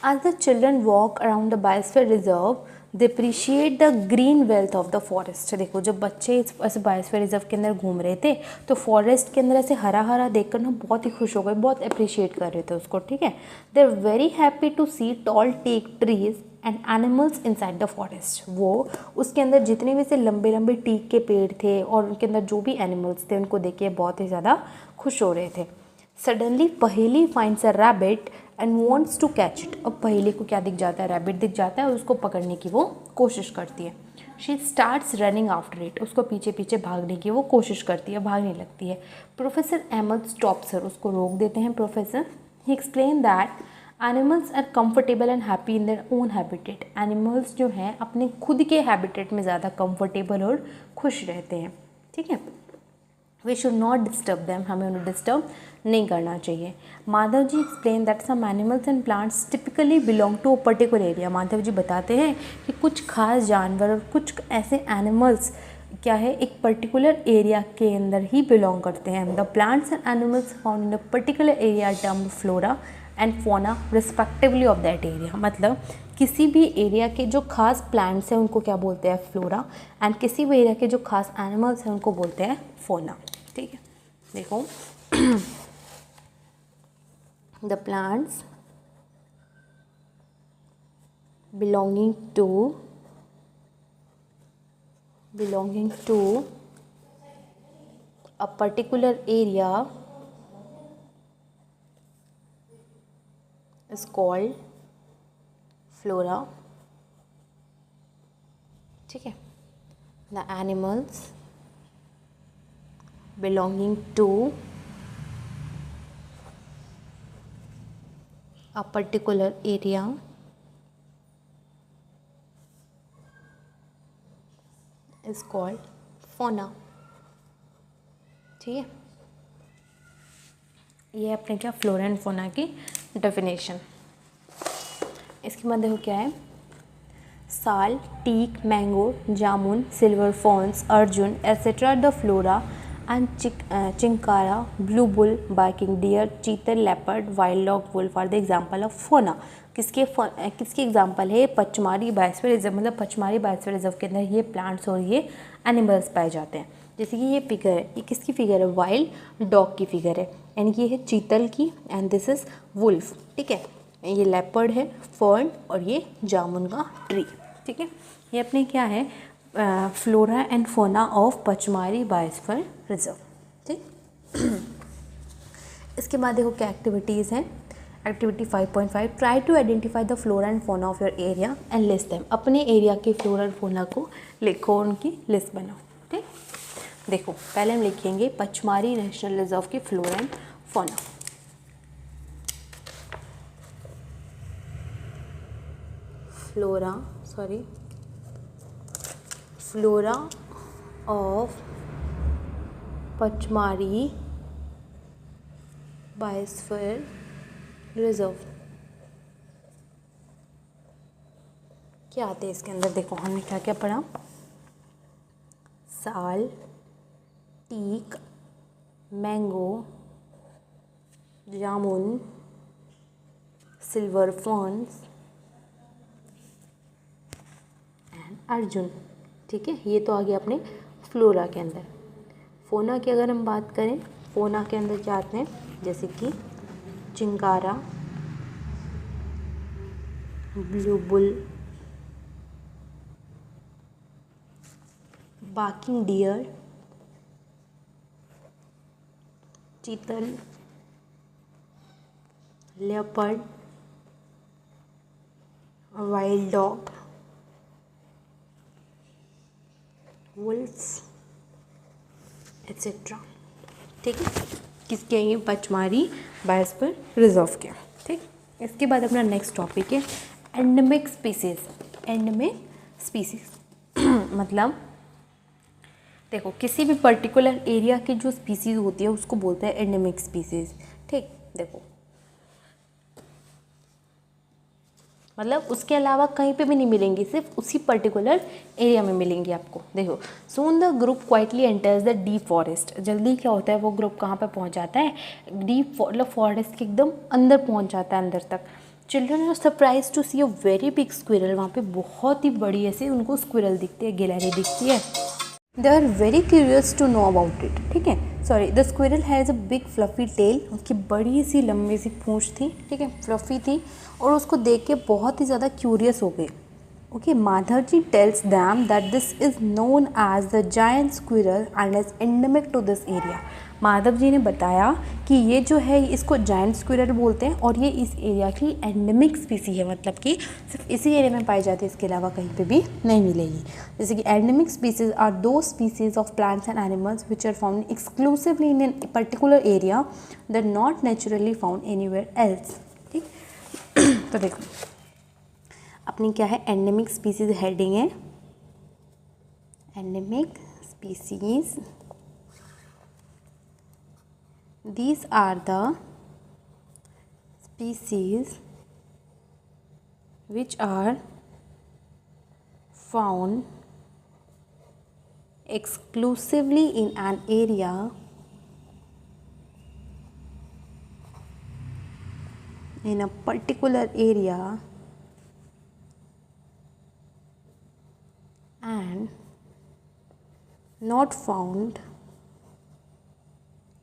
as the children walk around the biosphere reserve, depreciate the green wealth of the forest. देखो जब बच्चे ऐसे बायोस्फीयर रिजर्व के अंदर घूम रहे थे तो फॉरेस्ट के अंदर ऐसे हरा हरा देखकर ना बहुत ही खुश हो गए, बहुत अप्रिशिएट कर रहे थे उसको, ठीक है। They are very happy to see tall teak trees and animals inside the forest. वो उसके अंदर जितने भी से लंबे लंबे टीक के पेड़ थे और उनके अंदर जो भी एनिमल्स थे उनको देख के बहुत ही ज़्यादा खुश हो रहे थे। Suddenly Paheli finds a rabbit and wants to catch it. अब पहेली को क्या दिख जाता है, रैबिट दिख जाता है और उसको पकड़ने की वो कोशिश करती है। She starts running after it. उसको पीछे पीछे भागने की वो कोशिश करती है, भागने लगती है। प्रोफेसर अहमद स्टॉप्स हर, उसको रोक देते हैं professor. He explain that animals are comfortable and happy in their own habitat. Animals जो हैं अपने खुद के हैबिटेट में ज़्यादा कंफर्टेबल और खुश रहते हैं, ठीक है। We should not disturb them, हमें उन्हें डिस्टर्ब नहीं करना चाहिए। Madhav ji explain that some animals and plants typically belong to a particular area. Madhav ji बताते हैं कि कुछ खास जानवर और कुछ ऐसे एनिमल्स क्या है, एक पर्टिकुलर एरिया के अंदर ही बिलोंग करते हैं। The plants and animals found in a particular area term flora and फोना रिस्पेक्टिवली ऑफ दैट एरिया। मतलब किसी भी एरिया के जो खास प्लांट्स हैं उनको क्या बोलते हैं, फ्लोरा, एंड किसी भी एरिया के जो खास एनिमल्स हैं उनको बोलते हैं फोना, ठीक है। देखो the plants belonging to a particular area is called flora, ठीक है। The animals belonging to a particular area is called fauna, ठीक है। ये अपने क्या फ्लोरा एंड फोना की डेफिनेशन। इसके बाद देखो क्या है, sal, teak, mango, jamun, silver ferns, arjun etcetera the flora and chinkara, blue bull, barking deer, chital, leopard, wild dog, wolf are the example of fauna. किसकी एग्जाम्पल है, पचमारी बायोस्फीयर रिजर्व, मतलब पचमारी बायोस्फीयर रिजर्व के अंदर ये प्लांट्स और ये एनिमल्स पाए जाते हैं। जैसे कि ये फिगर है, ये किसकी फिगर है, वाइल्ड डॉग की फिगर है, यानी कि ये है चीतल की एंड दिस इज़ वुल्फ, ठीक है। ये लेपर्ड है, फर्न, और ये जामुन का ट्री, ठीक है। ये अपने क्या है, flora and fauna of Pachmarhi biosphere reserve, ठीक। इसके बाद देखो क्या एक्टिविटीज़ हैं। Activity 5.5, try to identify the flora and fauna of your area and list them. अपने एरिया के फ्लोरा एंड फोना को लिखो, उनकी लिस्ट बनाओ, ठीक। देखो पहले हम लिखेंगे पचमारी नेशनल रिजर्व की flora and fauna. Flora of Pachmarhi biosphere reserve क्या आते हैं इसके अंदर, देखो हमने क्या क्या पढ़ा, sal, teak, mango, jamun, silver ferns and arjun, ठीक है। ये तो आ गया अपने फ्लोरा के अंदर। फोना की अगर हम बात करें, फोना के अंदर क्या आते हैं, जैसे कि chinkara, blue bull, barking deer, chital, leopard, wild dog, wolf etcetera, ठीक है। किसके ये पचमारी बायोस्फीयर रिजर्व के, ठीक। इसके बाद अपना नेक्स्ट टॉपिक है एंडेमिक स्पीसीज। एंडेमिक स्पीसीज मतलब देखो किसी भी पर्टिकुलर एरिया की जो स्पीसीज होती है उसको बोलते हैं एंडेमिक स्पीसीज, ठीक। देखो मतलब उसके अलावा कहीं पे भी नहीं मिलेंगी, सिर्फ उसी पर्टिकुलर एरिया में मिलेंगी आपको। देखो soon the group quietly enters the deep forest. जल्दी क्या होता है, वो ग्रुप कहाँ पे पहुँच जाता है, डीप मतलब फॉरेस्ट के एकदम अंदर पहुँच जाता है, अंदर तक। Children are surprise to see a very big squirrel, वहाँ पे बहुत ही बड़ी ऐसे उनको स्क्विरल दिखती है, गिलहरी दिखती है। They are very curious to know about it, ठीक है। Sorry, the squirrel has a big fluffy tail, उसकी बड़ी सी लंबी सी पूँछ थी, ठीक है, फ्लफ़ी थी, और उसको देख के बहुत ही ज़्यादा क्यूरियस हो गए। Okay, Madhavji tells them that this is known as the giant squirrel and is endemic to this area. Madhav ji ने बताया कि ये जो है इसको जायंट स्क्विरल बोलते हैं और ये इस एरिया की एंडेमिक स्पीसी है, मतलब कि सिर्फ इसी एरिया में पाई जाती है, इसके अलावा कहीं पे भी नहीं मिलेगी। जैसे कि endemic species are those species of plants and animals which are found exclusively in an particular area that not naturally found anywhere else, ठीक। तो देखो अपनी क्या है, एंडेमिक स्पीसीज हेडिंग है, endemic species, these are the species which are found exclusively in an area in a particular area and not found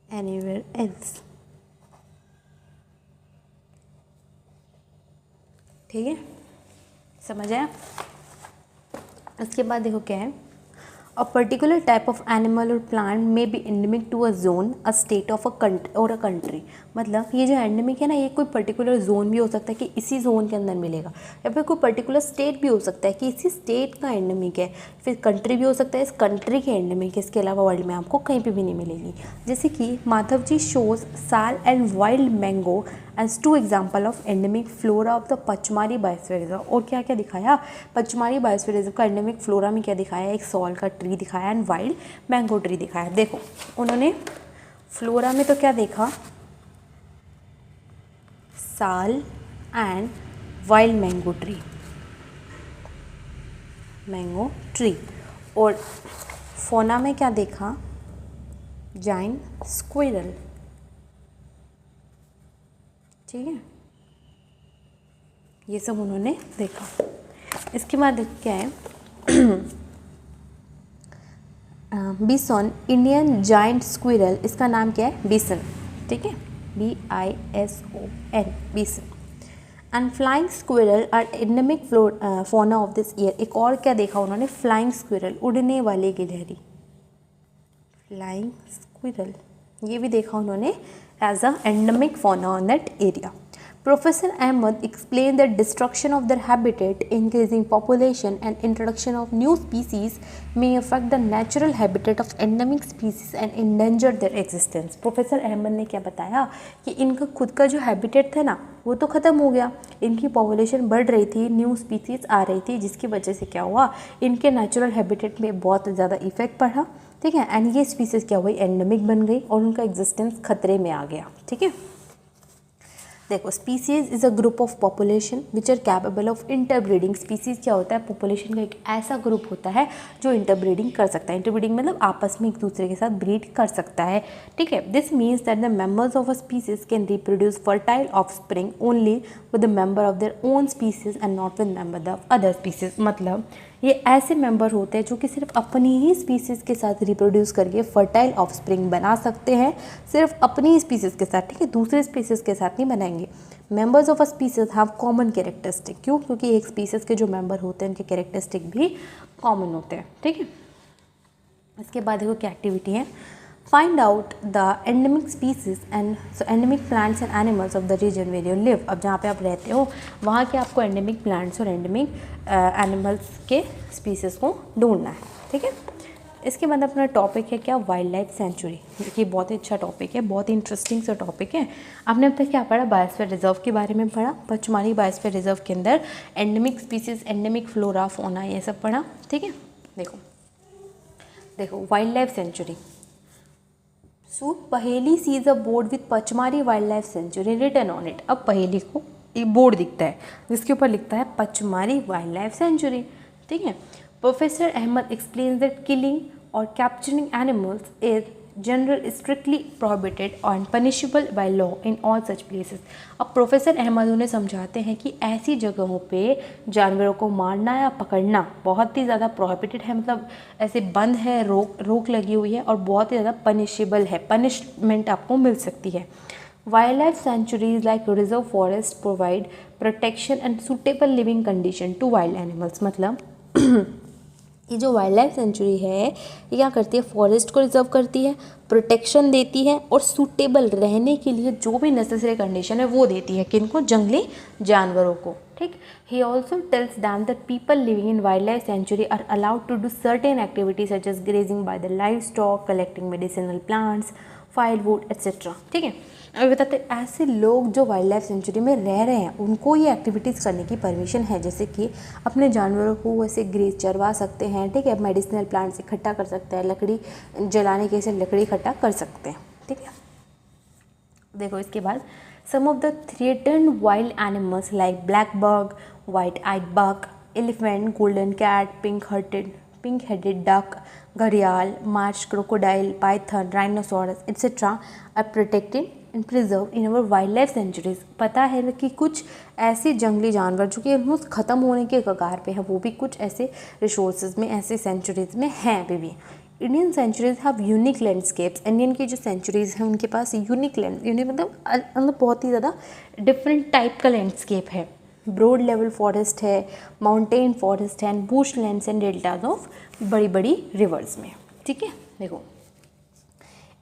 anywhere else, ठीक है, समझ आया। उसके बाद देखो क्या है, a particular type of animal और plant may be endemic to a zone, a state of a country और अ कंट्री। मतलब ये जो एंडेमिक है ना, ये कोई पर्टिकुलर जोन भी हो सकता है कि इसी जोन के अंदर मिलेगा, या फिर कोई पर्टिकुलर स्टेट भी हो सकता है कि इसी स्टेट का एंडेमिक है, फिर कंट्री भी हो सकता है इस कंट्री के एंडेमिक है, इसके अलावा वर्ल्ड में आपको कहीं पे भी नहीं मिलेगी। जैसे कि Madhav ji shows sal and wild mango as two example of endemic flora of the Pachmarhi biosphere reserve. और क्या क्या दिखाया, पचमारी बायोस्फीयर रिजर्व का एंडेमिक फ्लोरा में क्या दिखाया, एक सॉल का ट्री दिखाया एंड वाइल्ड मैंगो ट्री दिखाया। देखो उन्होंने फ्लोरा में तो क्या देखा, साल एंड वाइल्ड मैंगो ट्री, और फोना में क्या देखा, जायंट स्क्विरल, ठीक है, ये सब उन्होंने देखा। इसके बाद क्या है, बिसन, इंडियन जायंट स्क्विरल, इसका नाम क्या है, बिसन, ठीक है, BISON, bison. And flying squirrel are endemic fauna of this area. एक और क्या देखा उन्होंने, फ्लाइंग स्क्विरल, उड़ने वाली गिलहरी, फ्लाइंग स्क्विरल, ये भी देखा उन्होंने as a endemic fauna on that area. Professor Ahmed explained that destruction of their habitat, increasing population and introduction of new species may affect the natural habitat of endemic species and endanger their existence. Professor Ahmed ने क्या बताया कि इनका खुद का जो habitat था ना वो तो ख़त्म हो गया, इनकी पॉपुलेशन बढ़ रही थी, न्यू स्पीसीज आ रही थी, जिसकी वजह से क्या हुआ, इनके नेचुरल हैबिटेट में बहुत ज़्यादा इफेक्ट पड़ा, ठीक है, एंड ये स्पीसीज क्या हुई, एंडेमिक बन गई और उनका एग्जिस्टेंस खतरे में आ गया, ठीक है। देखो species is a group of population which are capable of interbreeding. Species क्या होता है, पॉपुलेशन का एक ऐसा ग्रुप होता है जो इंटरब्रीडिंग कर सकता है। इंटरब्रीडिंग मतलब आपस में एक दूसरे के साथ ब्रीड कर सकता है, ठीक है। This means that the members of a species can reproduce fertile offspring only with the member of their own species and not with member of other species. मतलब ये ऐसे मेंबर होते हैं जो कि सिर्फ अपनी ही स्पीसीज़ के साथ रिप्रोड्यूस करके फर्टाइल ऑफस्प्रिंग बना सकते हैं, सिर्फ अपनी स्पीसीज़ के साथ, ठीक है, दूसरे स्पीसीज़ के साथ नहीं बनाएंगे। Members of a species have common characteristic, क्यों, क्योंकि एक स्पीसीज़ के जो मेंबर होते हैं उनके कैरेक्टरिस्टिक भी कॉमन होते हैं, ठीक है। इसके बाद देखो क्या एक्टिविटी है, find out the endemic species and endemic plants and animals of the region where you live. अब जहाँ पे आप रहते हो वहाँ के आपको एंडेमिक प्लांट्स और एंडेमिक एनिमल्स के स्पीसीज़ को ढूंढना है, ठीक है। इसके बाद अपना टॉपिक है क्या, वाइल्ड लाइफ सेंचुरी। देखिए बहुत ही अच्छा टॉपिक है, बहुत ही इंटरेस्टिंग सा टॉपिक है। आपने अब तक क्या पढ़ा, बायोस्फीयर रिजर्व के बारे में पढ़ा, पचमारी बायोस्फीयर रिजर्व के अंदर endemic species, endemic flora fauna ये सब पढ़ा, ठीक है। देखो wild life sanctuary, so Paheli sees a board with Pachmarhi wild life sanctuary written on it. अब पहेली को एक बोर्ड दिखता है जिसके ऊपर लिखता है पचमारी वाइल्ड लाइफ सेंचुरी, ठीक है। Professor Ahmad explains that killing और capturing animals is general strictly prohibited and punishable by law in all such places. अब प्रोफेसर अहमद उन्हें समझाते हैं कि ऐसी जगहों पे जानवरों को मारना या पकड़ना बहुत ही ज़्यादा प्रोहिबिटेड है, मतलब ऐसे बंद है, रोक लगी हुई है और बहुत ही ज़्यादा पनिशेबल है, पनिशमेंट आपको मिल सकती है। Wild life sanctuaries like reserve forest provide protection and suitable living condition to wild animals. मतलब ये जो वाइल्ड लाइफ सेंचुरी है ये क्या करती है, फॉरेस्ट को रिजर्व करती है, प्रोटेक्शन देती है और सूटेबल रहने के लिए जो भी नेसेसरी कंडीशन है वो देती है, किनको, जंगली जानवरों को। ठीक, he also tells them that people living in wild life sanctuary are allowed to do certain activities such as grazing by the live stock, collecting medicinal plants, firewood etcetera. ठीक है, अभी बताते हैं ऐसे लोग जो वाइल्ड लाइफ सेंचुरी में रह रहे हैं उनको ये एक्टिविटीज़ करने की परमिशन है, जैसे कि अपने जानवरों को वैसे ग्रेज चरवा सकते हैं। ठीक है, मेडिसिनल प्लांट्स इकट्ठा कर सकते हैं, लकड़ी जलाने के से लकड़ी इकट्ठा कर सकते हैं। ठीक है, देखो इसके बाद some of the threatened wild animals like black buck, white eyed buck, elephant, golden cat, pink headed duck, घड़ियाल, marsh crocodile, python, rhinoceros etcetera are protected and preserve in our wild life sanctuaries. पता है कि कुछ ऐसे जंगली जानवर जो कि ऑलमोस्ट ख़त्म होने के कगार पे हैं वो भी कुछ ऐसे रिसोर्सेज में, ऐसे सेंचुरीज में हैं अभी भी। Indian sanctuaries have unique landscapes. Indian की जो सेंचुरीज हैं उनके पास यूनिक मतलब बहुत ही ज़्यादा डिफरेंट टाइप का लैंडस्केप है। ब्रॉड लेवल फॉरेस्ट है, माउंटेन फॉरेस्ट है and Bush lands and deltas of बड़ी बड़ी रिवर्स में। ठीक है, देखो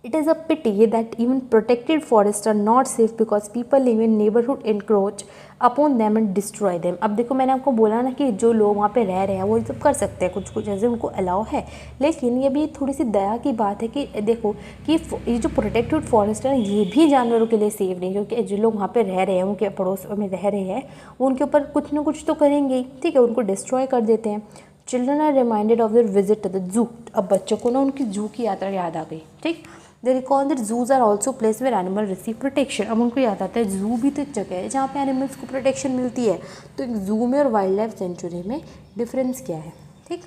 it is a pity that even protected forests are not safe because people live in neighborhood encroach upon them and destroy them। अब देखो मैंने आपको बोला ना कि जो लोग वहाँ पे रह रहे हैं वो ये सब कर सकते हैं, कुछ ऐसे उनको अलाउ है, लेकिन ये भी थोड़ी सी दया की बात है कि देखो कि ये जो प्रोटेक्टेड फॉरेस्ट है ये भी जानवरों के लिए सेफ नहीं, क्योंकि जो लोग वहाँ पे रह रहे हैं, उनके पड़ोस में रह रहे हैं, उनके ऊपर कुछ ना कुछ तो करेंगे ही। ठीक है, उनको डिस्ट्रॉय कर देते हैं। Children are reminded of their visit to the zoo. अब बच्चों को ना उनकी जू की यात्रा याद आ गई। ठीक, they recall that zoos are also place where animal receive protection. अब उनको याद आता है जू भी तो एक जगह है जहाँ पे एनिमल्स को प्रोटेक्शन मिलती है। तो एक जू में और वाइल्ड लाइफ सेंचुरी में डिफरेंस क्या है। ठीक,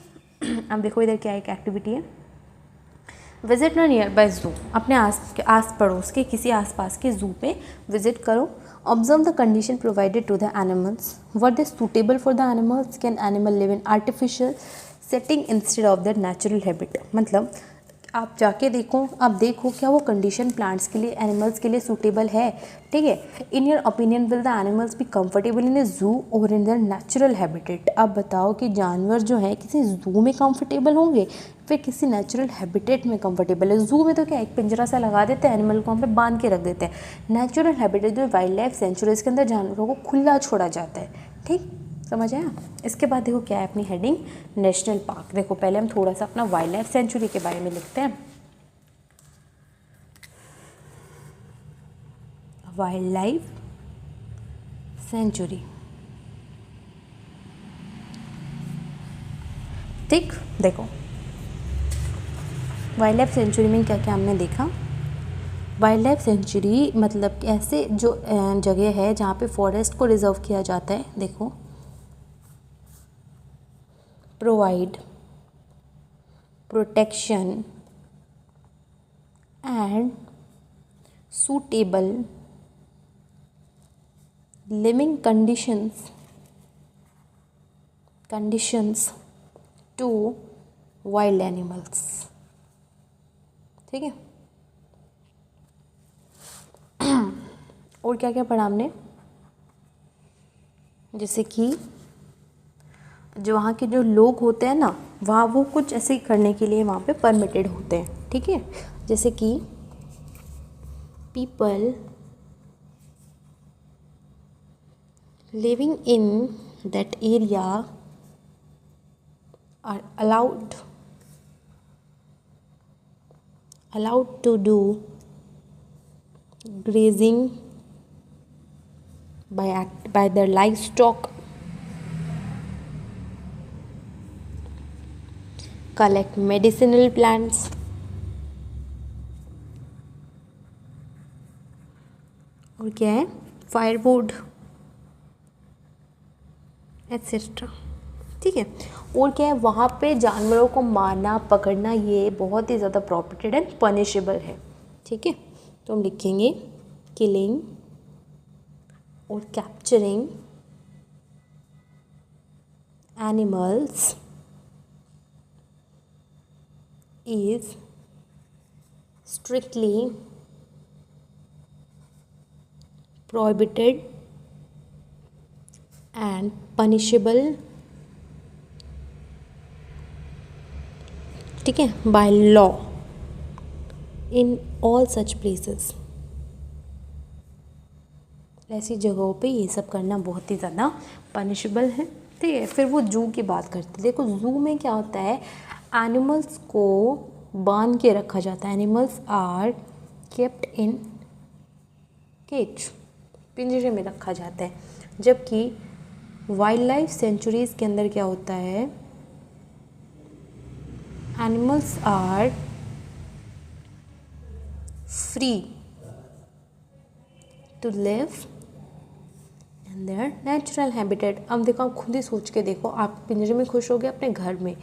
अब देखो इधर क्या एक एक्टिविटी है, विजिट ना नियर बाय जू। अपने आस पड़ोस के किसी आसपास के जू पे विजिट करो। Observe the condition provided to the animals, were they suitable for the animals, can animal live in artificial setting instead of the natural habit. मतलब आप जाके देखो, आप देखो क्या वो कंडीशन प्लांट्स के लिए, एनिमल्स के लिए सूटेबल है। ठीक है, in your opinion will the animals be comfortable in a zoo और इन देयर नेचुरल हैबिटेट। अब बताओ कि जानवर जो हैं किसी जू में कंफर्टेबल होंगे फिर किसी नेचुरल हैबिटेट में कंफर्टेबल है। जू में तो क्या एक पिंजरा सा लगा देते हैं, एनिमल को वहाँ पे बांध के रख देते हैं। नेचुरल हैबिटेट जो वाइल्ड लाइफ सेंचुरीज के अंदर जानवरों को खुला छोड़ा जाता है। ठीक, समझ आया। इसके बाद देखो क्या है अपनी हेडिंग, नेशनल पार्क। देखो पहले हम थोड़ा सा अपना वाइल्ड लाइफ सेंचुरी के बारे में लिखते हैं। Wild life sanctuary. ठीक, देखो वाइल्ड लाइफ सेंचुरी में क्या क्या हमने देखा। वाइल्ड लाइफ सेंचुरी मतलब ऐसे जो जगह है जहाँ पे फॉरेस्ट को रिजर्व किया जाता है। देखो, provide protection and suitable living conditions to wild animals। ठीक है, और क्या क्या पढ़ा हमने, जैसे कि जो वहाँ के जो लोग होते हैं ना वहाँ वो कुछ ऐसे करने के लिए वहाँ पे परमिटेड होते हैं। ठीक है, जैसे कि people living in that area are allowed to do grazing by their livestock, collect medicinal plants, और क्या है, फायरवुड एट्सेट्रा। ठीक है। और क्या है, वहाँ पे जानवरों को मारना पकड़ना ये बहुत ही ज़्यादा प्रोहिबिटेड एंड पनिशेबल है, ठीक है। तो हम लिखेंगे किलिंग और capturing animals is strictly prohibited and punishable, ठीक है, by law in all such places। ऐसी जगहों पे ये सब करना बहुत ही ज़्यादा पनिशेबल है, ठीक है। फिर वो जू की बात करते हैं। देखो जू में क्या होता है, एनिमल्स को बांध के रखा जाता है। Animals are kept in cage, पिंजरे में रखा जाता है। जबकि वाइल्ड लाइफ सेंचुरीज के अंदर क्या होता है, animals are free to live in their natural habitat. अब देखो, आप खुद ही सोच के देखो, आप पिंजरे में खुश हो गए अपने घर में,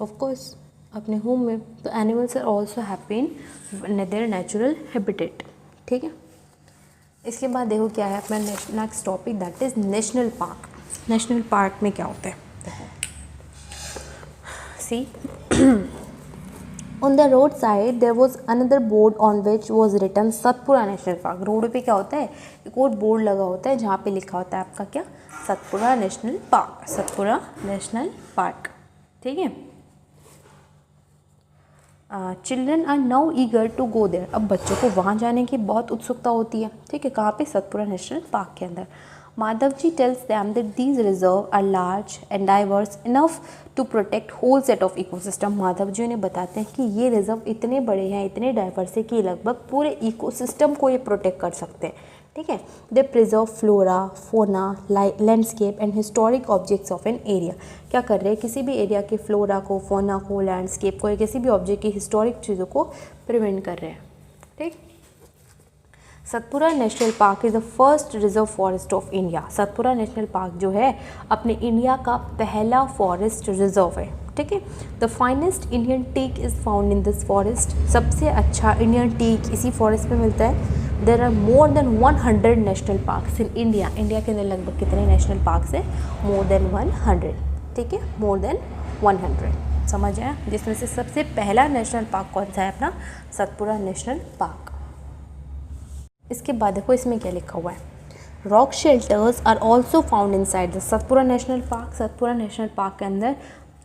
ऑफ कोर्स अपने होम में, तो animals are also happy in their natural habitat, ठीक है। इसके बाद देखो क्या है अपना next topic, that is national park. National park में क्या होता है, see on the road side there was another board on which was written Satpura national park. Road पे क्या होता है, एक और बोर्ड लगा होता है जहाँ पे लिखा होता है आपका क्या, Satpura national park, Satpura national park, ठीक है। Children are now eager to go there. अब बच्चों को वहाँ जाने की बहुत उत्सुकता होती है, ठीक है। कहाँ पे, सतपुरा नेशनल पार्क के अंदर। Madhav ji tells them that these reserve are large and diverse enough to protect whole set of ecosystem. Madhav ji उन्हें बताते हैं कि ये रिजर्व इतने बड़े हैं, इतने डाइवर्स है कि लगभग पूरे इकोसिस्टम को ये प्रोटेक्ट कर सकते हैं, ठीक है। दे प्रिजर्व फ्लोरा, फोना, landscape and historic objects of an area. क्या कर रहे हैं, किसी भी एरिया के फ्लोरा को, फोना को, लैंडस्केप को या किसी भी ऑब्जेक्ट की हिस्टोरिक चीज़ों को प्रिवेंट कर रहे हैं, ठीक। Satpura national park is the first reserve forest of India. Satpura national park जो है अपने इंडिया का पहला फॉरेस्ट रिजर्व है, ठीक है। The finest Indian teak is found in this forest. सबसे अच्छा इंडियन टीक इसी फॉरेस्ट में मिलता है। There are more than 100 national parks in India. India के अंदर लगभग कितने नेशनल पार्क्स हैं, मोर देन 100, ठीक है, मोर देन 100, समझ आया। जिसमें से सबसे पहला नेशनल पार्क कौन सा है, अपना सतपुरा नेशनल पार्क। इसके बाद देखो इसमें क्या लिखा हुआ है, rock shelters are also found inside the Satpura national park. Satpura national park के अंदर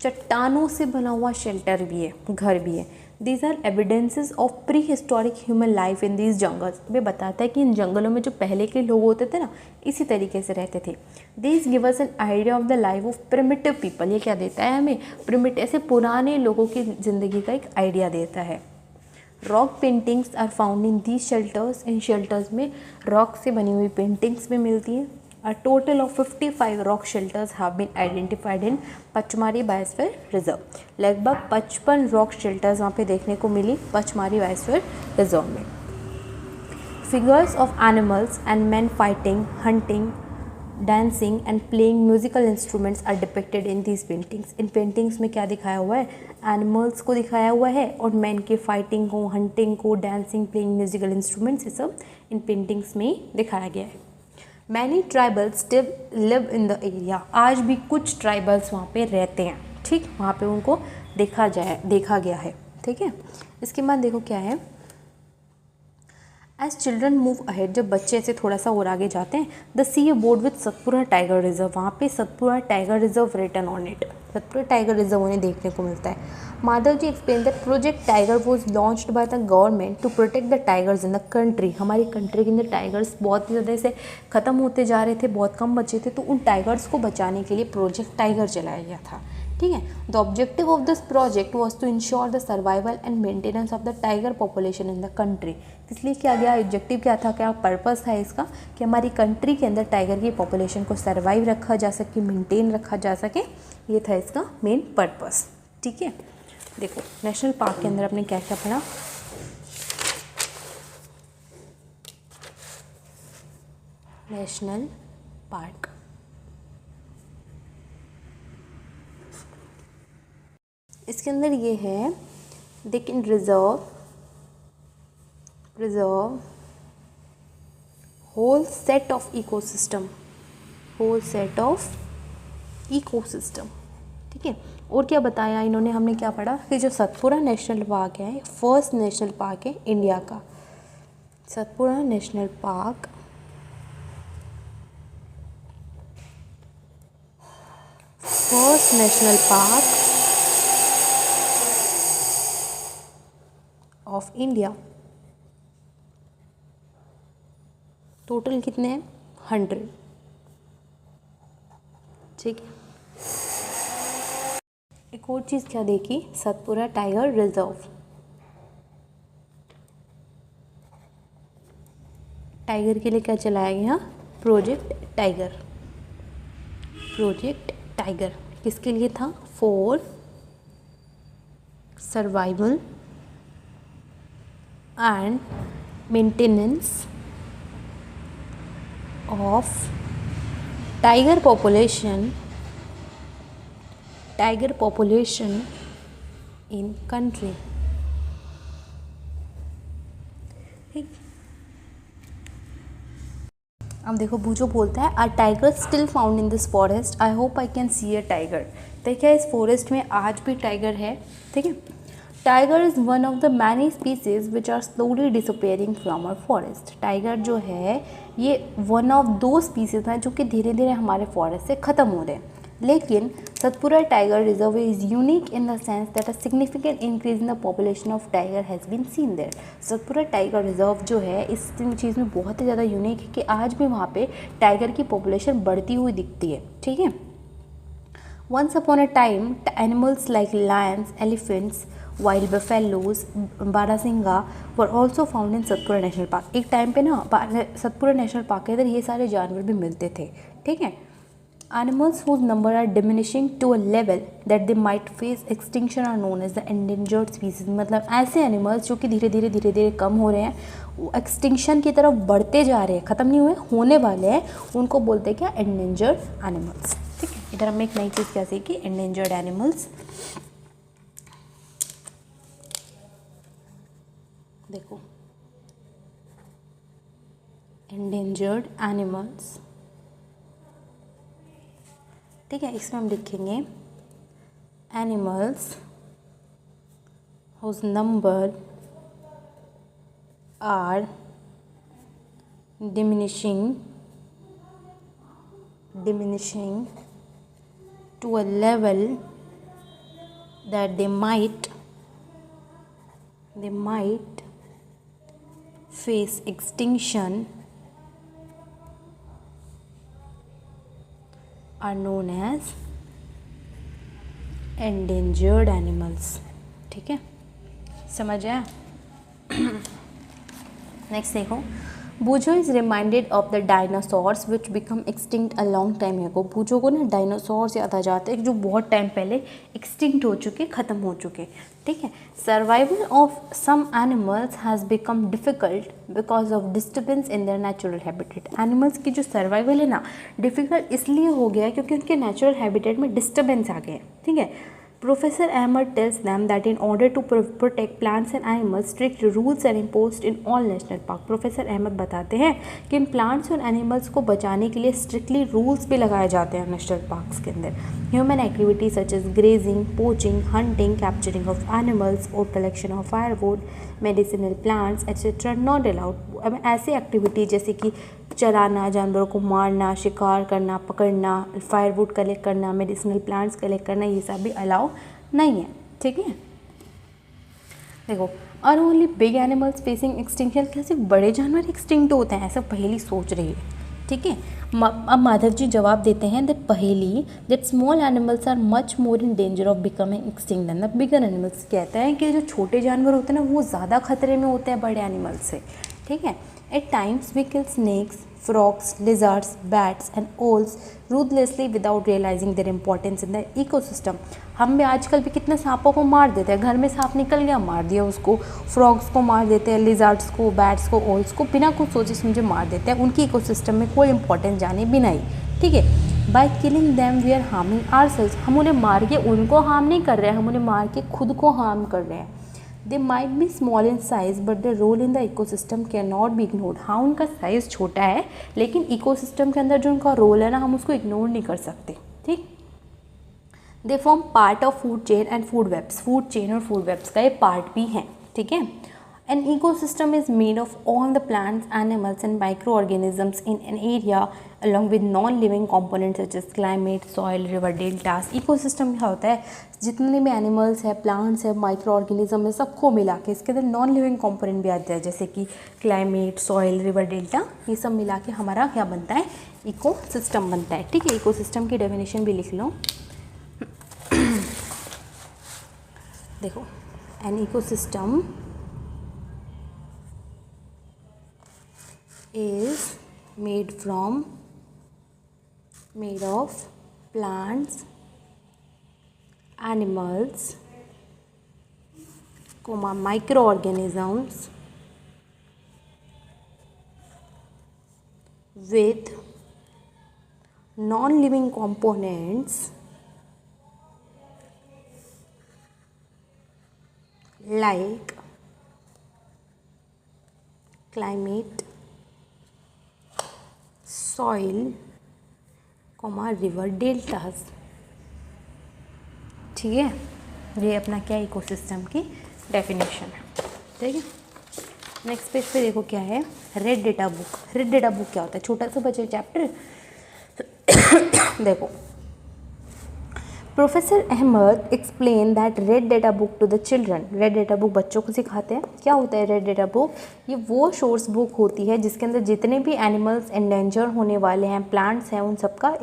चट्टानों से बना हुआ शेल्टर भी है, घर भी है। These are evidences of pre historic human life in these jungles. वे बताता है कि इन जंगलों में जो पहले के लोग होते थे ना, इसी तरीके से रहते थे। These give us an idea of the life of primitive people. ये क्या देता है हमें, प्रिमिटिव, ऐसे पुराने लोगों की ज़िंदगी का एक आइडिया देता है। Rock paintings are found in these shelters. इन शेल्टर्स में रॉक से बनी हुई पेंटिंग्स भी मिलती हैं। A total of 55 rock shelters have been identified in Pachmarhi biosphere reserve. लगभग 55 रॉक शेल्टर्स वहाँ पे देखने को मिली पचमारी बायोस्फीयर रिजर्व में। Figures of animals and man fighting, hunting, dancing and playing musical instruments are depicted in these paintings. इन paintings में क्या दिखाया हुआ है, एनिमल्स को दिखाया हुआ है और मैन के फाइटिंग को, हंटिंग को, डांसिंग, प्लेइंग म्यूजिकल इंस्ट्रूमेंट्स, ये सब इन पेंटिंग्स में दिखाया गया है। Many tribals still live in the area. आज भी कुछ ट्राइबल्स वहाँ पे रहते हैं, ठीक, वहाँ पे उनको देखा गया है, ठीक है। इसके बाद देखो क्या है, एज चिल्ड्रन मूव अहेड, जब बच्चे ऐसे थोड़ा सा और आगे जाते हैं, they see a board with Satpura tiger reserve. वहाँ पे Satpura tiger reserve written on it. Satpura tiger reserve उन्हें देखने को मिलता है। Madhav ji explain that project tiger was launched by the government to protect the tigers in the country. हमारी कंट्री के अंदर टाइगर्स बहुत ही ज़्यादा से ख़त्म होते जा रहे थे, बहुत कम बचे थे, तो उन टाइगर्स को बचाने के लिए प्रोजेक्ट टाइगर चलाया गया था, ठीक है। The objective of this project was to ensure the survival and maintenance of the tiger population in the country. इसलिए क्या गया, ऑब्जेक्टिव क्या था, क्या पर्पस था इसका, कि हमारी कंट्री के अंदर टाइगर की पॉपुलेशन को सर्वाइव रखा जा सके, मेंटेन रखा जा सके, ये था इसका मेन पर्पस, ठीक है। देखो नेशनल पार्क के अंदर आपने क्या क्या पढ़ा, नेशनल पार्क, इसके अंदर ये है they can preserve whole set of ecosystem, ठीक है। और क्या बताया इन्होंने, हमने क्या पढ़ा कि जो सतपुड़ा नेशनल पार्क है फर्स्ट नेशनल पार्क है इंडिया का। Satpura national park first national park of India. Total कितने हैं? 100, ठीक है। एक और चीज़ क्या देखी, सतपुड़ा टाइगर रिजर्व। टाइगर के लिए क्या चलाया गया? प्रोजेक्ट टाइगर किसके लिए था? For survival and maintenance of tiger population in country. ठीक, अब देखो भूजो बोलता है, a tiger still found in this forest, I hope I can see a tiger. देखिए इस फॉरेस्ट में आज भी टाइगर है, ठीक है। Tiger is one of the many species which are slowly disappearing from our forest. Tiger जो है ये वन ऑफ दो स्पीसीज हैं जो कि धीरे धीरे हमारे फॉरेस्ट से ख़त्म हो रहे हैं। लेकिन Satpura tiger reserve is unique in the sense that a significant increase in the population of tiger has been seen there. Satpura tiger reserve जो है इस चीज़ में बहुत ही ज़्यादा यूनिक है कि आज भी वहाँ पे टाइगर की पॉपुलेशन बढ़ती हुई दिखती है, ठीक है। Once upon a time animals like lions, elephants, wild buffaloes, barasingha were also found in Satpura national park. एक टाइम पे ना सतपुड़ा नेशनल पार्क के अंदर ये सारे जानवर भी मिलते थे, ठीक है। Animals whose number are diminishing to a level that they might face extinction are known as the endangered species। मतलब ऐसे एनिमल्स जो कि धीरे धीरे कम हो रहे हैं, वो एक्सटिंक्शन की तरफ बढ़ते जा रहे हैं, ख़त्म नहीं हुए, होने वाले हैं, उनको बोलते हैं क्या? एंडेंजर्ड एनिमल्स, ठीक है। इधर हमने एक नई चीज़ क्या सीखी? Endangered animals. देखो एंडेंजर्ड एनिमल्स, ठीक है। इसमें हम लिखेंगे animals whose number are diminishing to a level that they might face extinction are known as endangered animals, ठीक है, समझ आया। नेक्स्ट देखो, Boojho is reminded of the dinosaurs which become extinct a long time ago. Boojho को ना dinosaurs याद आ जाते हैं जो बहुत टाइम पहले एक्सटिंक्ट हो चुके, ख़त्म हो चुके, ठीक है। Survival of some animals has become difficult because of disturbance in their natural habitat. Animals की जो सर्वाइवल है ना डिफ़िकल्ट इसलिए हो गया है क्योंकि उनके नेचुरल हैबिटेट में डिस्टर्बेंस आ गए, ठीक है। Professor Ahmed tells them that in order to protect plants and animals, strict rules are imposed in all national park। Professor Ahmad बताते हैं कि इन प्लांट्स और एनिमल्स को बचाने के लिए स्ट्रिक्टली रूल्स भी लगाए जाते हैं नेशनल पार्क्स के अंदर। Human activities such as grazing, poaching, hunting, capturing of animals और collection of firewood, medicinal plants etcetera not allowed. अब ऐसी एक्टिविटी जैसे कि चराना, जानवरों को मारना, शिकार करना, पकड़ना, फायरवुड कलेक्ट करना, मेडिसिनल प्लांट्स कलेक्ट करना, ये सब भी अलाउ नहीं है, ठीक है। देखो, are only big animals facing extinction, क्या सिर्फ बड़े जानवर एक्सटिंक्ट होते हैं, ऐसा पहेली सोच रही है, ठीक है। अब माधव जी जवाब देते हैं दैट पहेली that small animals are much more in danger of becoming extinct than the bigger animals. कहता है कि जो छोटे जानवर होते हैं ना वो ज़्यादा खतरे में होते हैं बड़े एनिमल से, ठीक है। At times we kill snakes, frogs, lizards, bats and owls ruthlessly without realizing their importance in the ecosystem। हम भी आजकल भी कितने सांपों को मार देते हैं, घर में सांप निकल गया मार दिया उसको, फ्रॉग्स को मार देते हैं, लिजार्ड्स को, बैट्स को, ओल्स को बिना कुछ सोचे समझे मार देते हैं, उनकी इकोसिस्टम में कोई इंपॉर्टेंस जाने बिना ही, ठीक है। By killing them we are harming ourselves, हम उन्हें मार के उनको हार्म नहीं कर रहे हैं, हम उन्हें मार के खुद को हार्म कर रहे हैं। They might be small in size but the role in the ecosystem can not be ignored, हाँ उनका साइज़ छोटा है लेकिन इकोसिस्टम के अंदर जो उनका रोल है ना, हम उसको इग्नोर नहीं कर सकते। ठीक, they form part of food chain and food webs, food chain और फूड वेब्स का ये पार्ट भी हैं। ठीक है, an ecosystem is made of all the plants, animals and micro organisms in an area along with non-living components such as climate, soil, river deltas। Ecosystem क्या होता है, जितने भी एनिमल्स है, प्लांट्स है, माइक्रो ऑर्गेनिज्म है, सबको मिला के इसके अंदर नॉन लिविंग कंपोनेंट भी आते हैं, जैसे कि क्लाइमेट, सॉइल, रिवर डेल्टा, ये सब मिला के हमारा क्या बनता है, इकोसिस्टम बनता है। ठीक है, इकोसिस्टम की डेफिनेशन भी लिख लो। देखो, an ecosystem is made of plants, animals, microorganisms with non-living components like climate, soil, river deltas. ठीक है, ये अपना क्या इकोसिस्टम की डेफिनेशन है। ठीक है, नेक्स्ट पेज पे देखो क्या है, red data book. Red data book क्या होता है, छोटा सा बचे चैप्टर। देखो, professor Ahmad explain that red data book to the children. Red data book बच्चों को सिखाते हैं। क्या होता है रेड डेटा बुक, ये वो सोर्स बुक होती है जिसके अंदर जितने भी एनिमल्स एंडेंजर होने वाले हैं, प्लांट्स हैं, उन सबका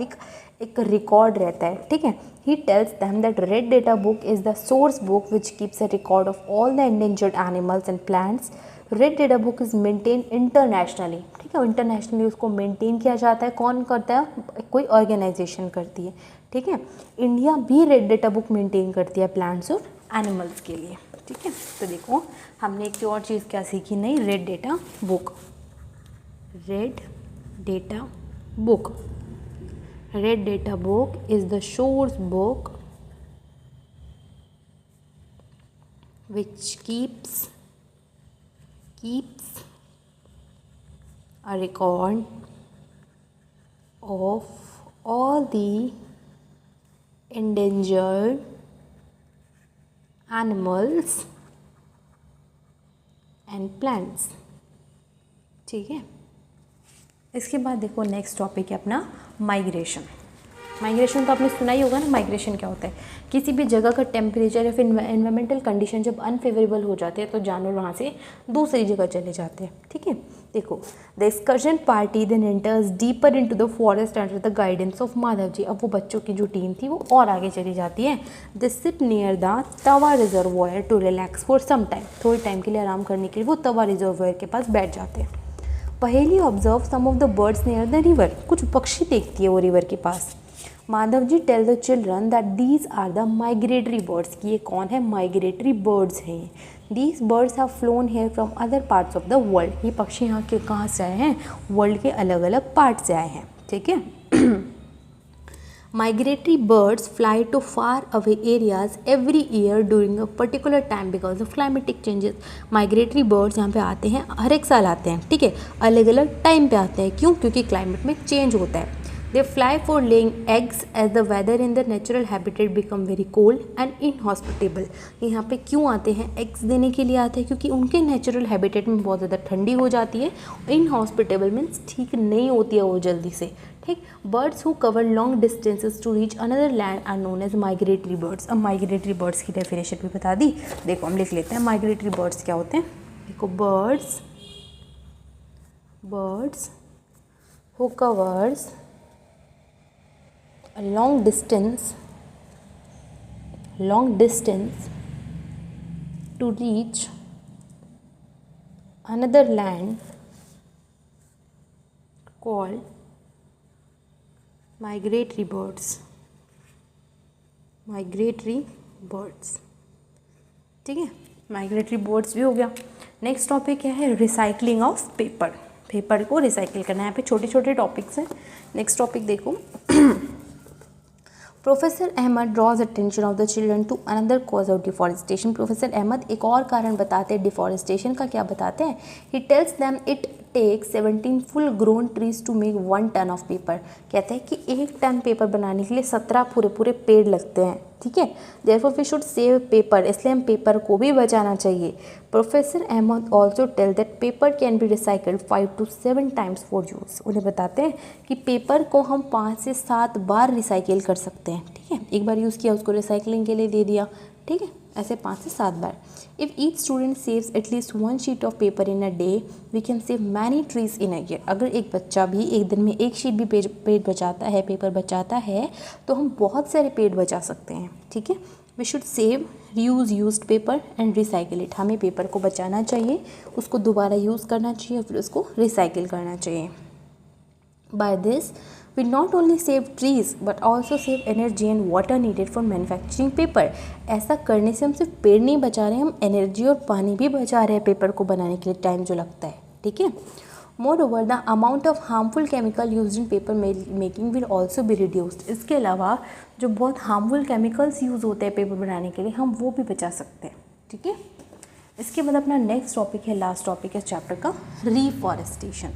एक रिकॉर्ड रहता है। ठीक है, he tells them that red data book is the source book which keeps a record of all the endangered animals and plants. Red data book is maintain internationally. ठीक है, इंटरनेशनली उसको मेंटेन किया जाता है। कौन करता है, कोई ऑर्गेनाइजेशन करती है। ठीक है, इंडिया भी रेड डेटा बुक मेंटेन करती है प्लांट्स और एनिमल्स के लिए। ठीक है, तो देखो हमने एक और चीज़ क्या सीखी नई, red data book. Red data book, red data book is the source book which keeps a record of all the endangered animals and plants। ठीक है, इसके बाद देखो नेक्स्ट टॉपिक है अपना माइग्रेशन। माइग्रेशन तो आपने सुना ही होगा ना, माइग्रेशन क्या होता है, किसी भी जगह का टेम्परेचर या फिर एनवायरमेंटल कंडीशन जब अनफेवरेबल हो जाते हैं तो जानवर वहाँ से दूसरी जगह चले जाते हैं। ठीक है, देखो, the excursion party then enters deeper into the forest under the guidance of Madhav ji. अब वो बच्चों की जो टीम थी वो और आगे चली जाती है। They sit near the Tawa reservoir to relax for some time, थोड़े टाइम के लिए आराम करने के लिए वो तवा रिजर्वॉयर के पास बैठ जाते हैं। Paheli observe some of the birds near the river, कुछ पक्षी देखती है वो रिवर के पास। Madhav ji tell the children that these are the migratory birds, कि ये कौन है, माइग्रेटरी बर्ड्स हैं। These birds have flown here from other parts of the world, ये पक्षी यहाँ के कहाँ से आए हैं, वर्ल्ड के अलग अलग पार्ट से आए हैं। ठीक है, migratory birds fly to far away areas every year during a particular time because of climatic changes. Migratory birds यहाँ पे आते हैं, हर एक साल आते हैं। ठीक है, अलग अलग टाइम पे आते हैं। क्यों, क्योंकि क्लाइमेट में चेंज होता है। They fly for laying eggs as the weather in their natural habitat become very cold and inhospitable। यहाँ पे क्यों आते हैं, एग्स देने के लिए आते हैं क्योंकि उनके नेचुरल हैबिटेट में बहुत ज़्यादा ठंडी हो जाती है। इनहॉस्पिटेबल मीन्स ठीक नहीं होती है वो जल्दी से। ठीक, birds who cover long distances to reach another land are known as migratory birds. अब माइग्रेटरी बर्ड्स की डेफिनेशन भी बता दी। देखो हम लिख लेते हैं माइग्रेटरी बर्ड्स क्या होते हैं। देखो, birds who covers a long distance to reach another land called migratory birds। ठीक है, माइग्रेटरी बर्ड्स भी हो गया। नेक्स्ट टॉपिक क्या है, रिसाइकलिंग ऑफ पेपर। पेपर को रिसाइकिल करना है। यहाँ पे छोटे छोटे टॉपिक्स हैं। नेक्स्ट टॉपिक देखो, professor Ahmad draws attention of the children to another cause of deforestation. Professor Ahmad एक और कारण बताते हैं डिफॉरेस्टेशन का। क्या बताते हैं? He tells them it take 17 full grown trees to make 1 ton of paper. कहते हैं कि 1 टन पेपर बनाने के लिए 17 पूरे पेड़ लगते हैं। ठीक है, therefore we should save paper, इसलिए हम पेपर को भी बचाना चाहिए। Professor Ahmad also tell that paper can be recycled 5 to 7 times for use. उन्हें बताते हैं कि पेपर को हम 5 से 7 बार रिसाइकिल कर सकते हैं। ठीक है, एक बार यूज़ किया उसको रिसाइकलिंग के लिए दे दिया। ठीक है, ऐसे 5 से 7 बार। If each student saves at least 1 sheet of paper in a day we can save many trees in a year. अगर एक बच्चा भी एक दिन में 1 शीट भी पेड़ बचाता है, पेपर बचाता है, तो हम बहुत सारे पेड़ बचा सकते हैं। ठीक है, we should save reuse used paper and recycle it. हमें पेपर को बचाना चाहिए, उसको दोबारा यूज़ करना चाहिए, फिर उसको रिसाइकिल करना चाहिए। By this we not only save trees but also save energy and water needed for manufacturing paper। ऐसा करने से हम सिर्फ पेड़ नहीं बचा रहे हैं, हम एनर्जी और पानी भी बचा रहे हैं पेपर को बनाने के लिए टाइम जो लगता है। ठीक है, more the amount of harmful chemical use in paper making will also be reduced. इसके अलावा जो बहुत हार्मफुल केमिकल्स यूज़ होते हैं पेपर बनाने के लिए, हम वो भी बचा सकते हैं। ठीक है, इसके बाद अपना नेक्स्ट टॉपिक है, लास्ट टॉपिक है चैप्टर का, रिफॉरेस्टेशन।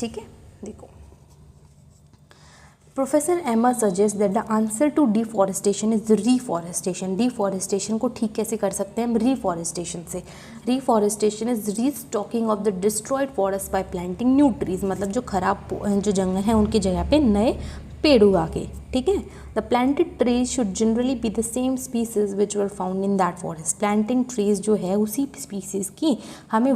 ठीक है, देखो professor Ahmad suggest that the answer to deforestation is reforestation. Deforestation को ठीक कैसे कर सकते हैं हम? रिफॉरेस्टेशन से। Reforestation is restocking of the destroyed forest by planting new trees. मतलब जो खराब जो जंगल हैं उनकी जगह पे नए पेड़ उगा के। ठीक है, the planted trees should generally be the same species which were found in that forest. Planting trees जो है उसी स्पीसीज़ की हमें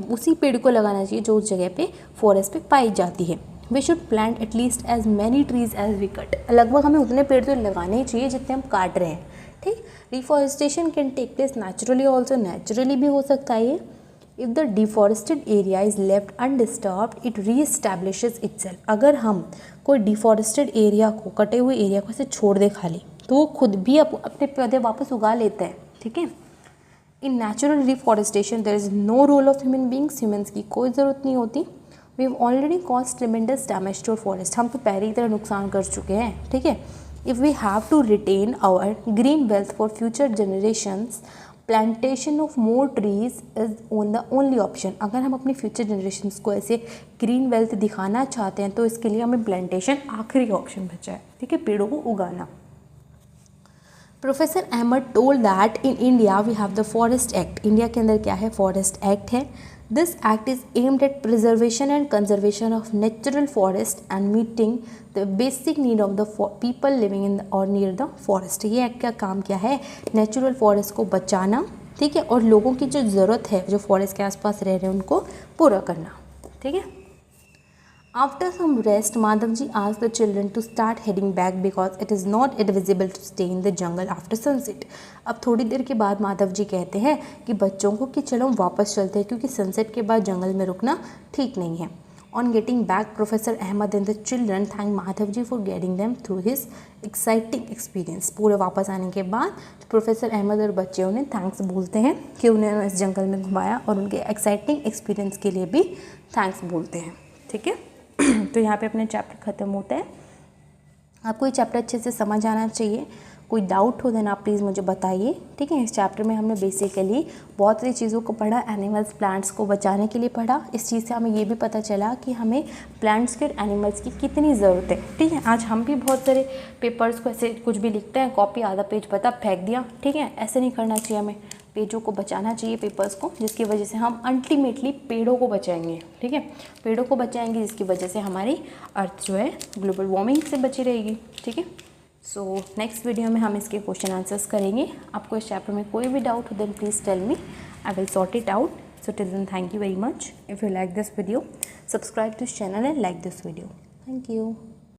उसी पेड़ को लगाना चाहिए जो उस जगह पे फॉरेस्ट पे पाई जाती है। We should plant at least as many trees as we cut. लगभग हमें उतने पेड़ तो लगाने ही चाहिए जितने हम काट रहे हैं। ठीक, reforestation can take place naturally also, naturally भी हो सकता है ये। If the deforested area is left undisturbed it reestablishes itself. अगर हम कोई डिफॉरेस्टेड एरिया को, कटे हुए एरिया को ऐसे छोड़ दे खाली, तो वो खुद भी अपने पौधे वापस उगा लेते हैं। ठीक है, in natural reforestation there is no role of human beings. Humans की कोई ज़रूरत नहीं होती। We have already cause tremendous damage to forest. हम तो पहले ही तरह नुकसान कर चुके हैं। ठीक है, if we have to retain our green wealth for future generations plantation of more trees is the only option. अगर हम अपनी फ्यूचर जनरेशंस को ऐसे ग्रीन वेल्थ दिखाना चाहते हैं तो इसके लिए हमें प्लांटेशन आखिरी ऑप्शन बचा है। ठीक है, पेड़ों को उगाना। Professor Ahmad told that in India we have the forest act. India के अंदर क्या है? फॉरेस्ट एक्ट है। This act is aimed at preservation and conservation of natural forest and meeting the basic need of the people living in or near the forest। ये act का काम क्या है? नेचुरल फॉरेस्ट को बचाना। ठीक है, और लोगों की जो ज़रूरत है जो फॉरेस्ट के आसपास रह रहे हैं उनको पूरा करना। ठीक है, after some rest Madhav ji asked the children to start heading back because it is not advisable to stay in the jungle after sunset। अब थोड़ी देर के बाद माधव जी कहते हैं कि बच्चों को कि चलो हम वापस चलते हैं क्योंकि सनसेट के बाद जंगल में रुकना ठीक नहीं है। On getting back professor Ahmad and the children thank Madhav ji for guiding them through his exciting experience. पूरे वापस आने के बाद प्रोफेसर अहमद और बच्चे उन्हें थैंक्स बोलते हैं कि उन्हें इस जंगल में घुमाया, और उनके एक्साइटिंग एक्सपीरियंस के लिए भी थैंक्स बोलते हैं। ठीक है, तो यहाँ पे अपने चैप्टर ख़त्म होता है। आपको ये चैप्टर अच्छे से समझ आना चाहिए। कोई डाउट हो देना आप प्लीज़ मुझे बताइए। ठीक है, इस चैप्टर में हमने बेसिकली बहुत सारी चीज़ों को पढ़ा। एनिमल्स प्लांट्स को बचाने के लिए पढ़ा। इस चीज़ से हमें ये भी पता चला कि हमें प्लांट्स के और एनिमल्स की कितनी ज़रूरत है। ठीक है, आज हम भी बहुत सारे पेपर्स को ऐसे कुछ भी लिखते हैं, कॉपी आधा पेज पता फेंक दिया। ठीक है, ऐसे नहीं करना चाहिए, हमें पेजों को बचाना चाहिए, पेपर्स को, जिसकी वजह से हम अल्टीमेटली पेड़ों को बचाएंगे। ठीक है, पेड़ों को बचाएंगे जिसकी वजह से हमारी अर्थ जो है ग्लोबल वार्मिंग से बची रहेगी। ठीक है, सो नेक्स्ट वीडियो में हम इसके क्वेश्चन आंसर्स करेंगे। आपको इस चैप्टर में कोई भी डाउट हो then please tell me, I will sort it out. So till then thank you very much. If you like this video subscribe this channel and like this video. Thank you.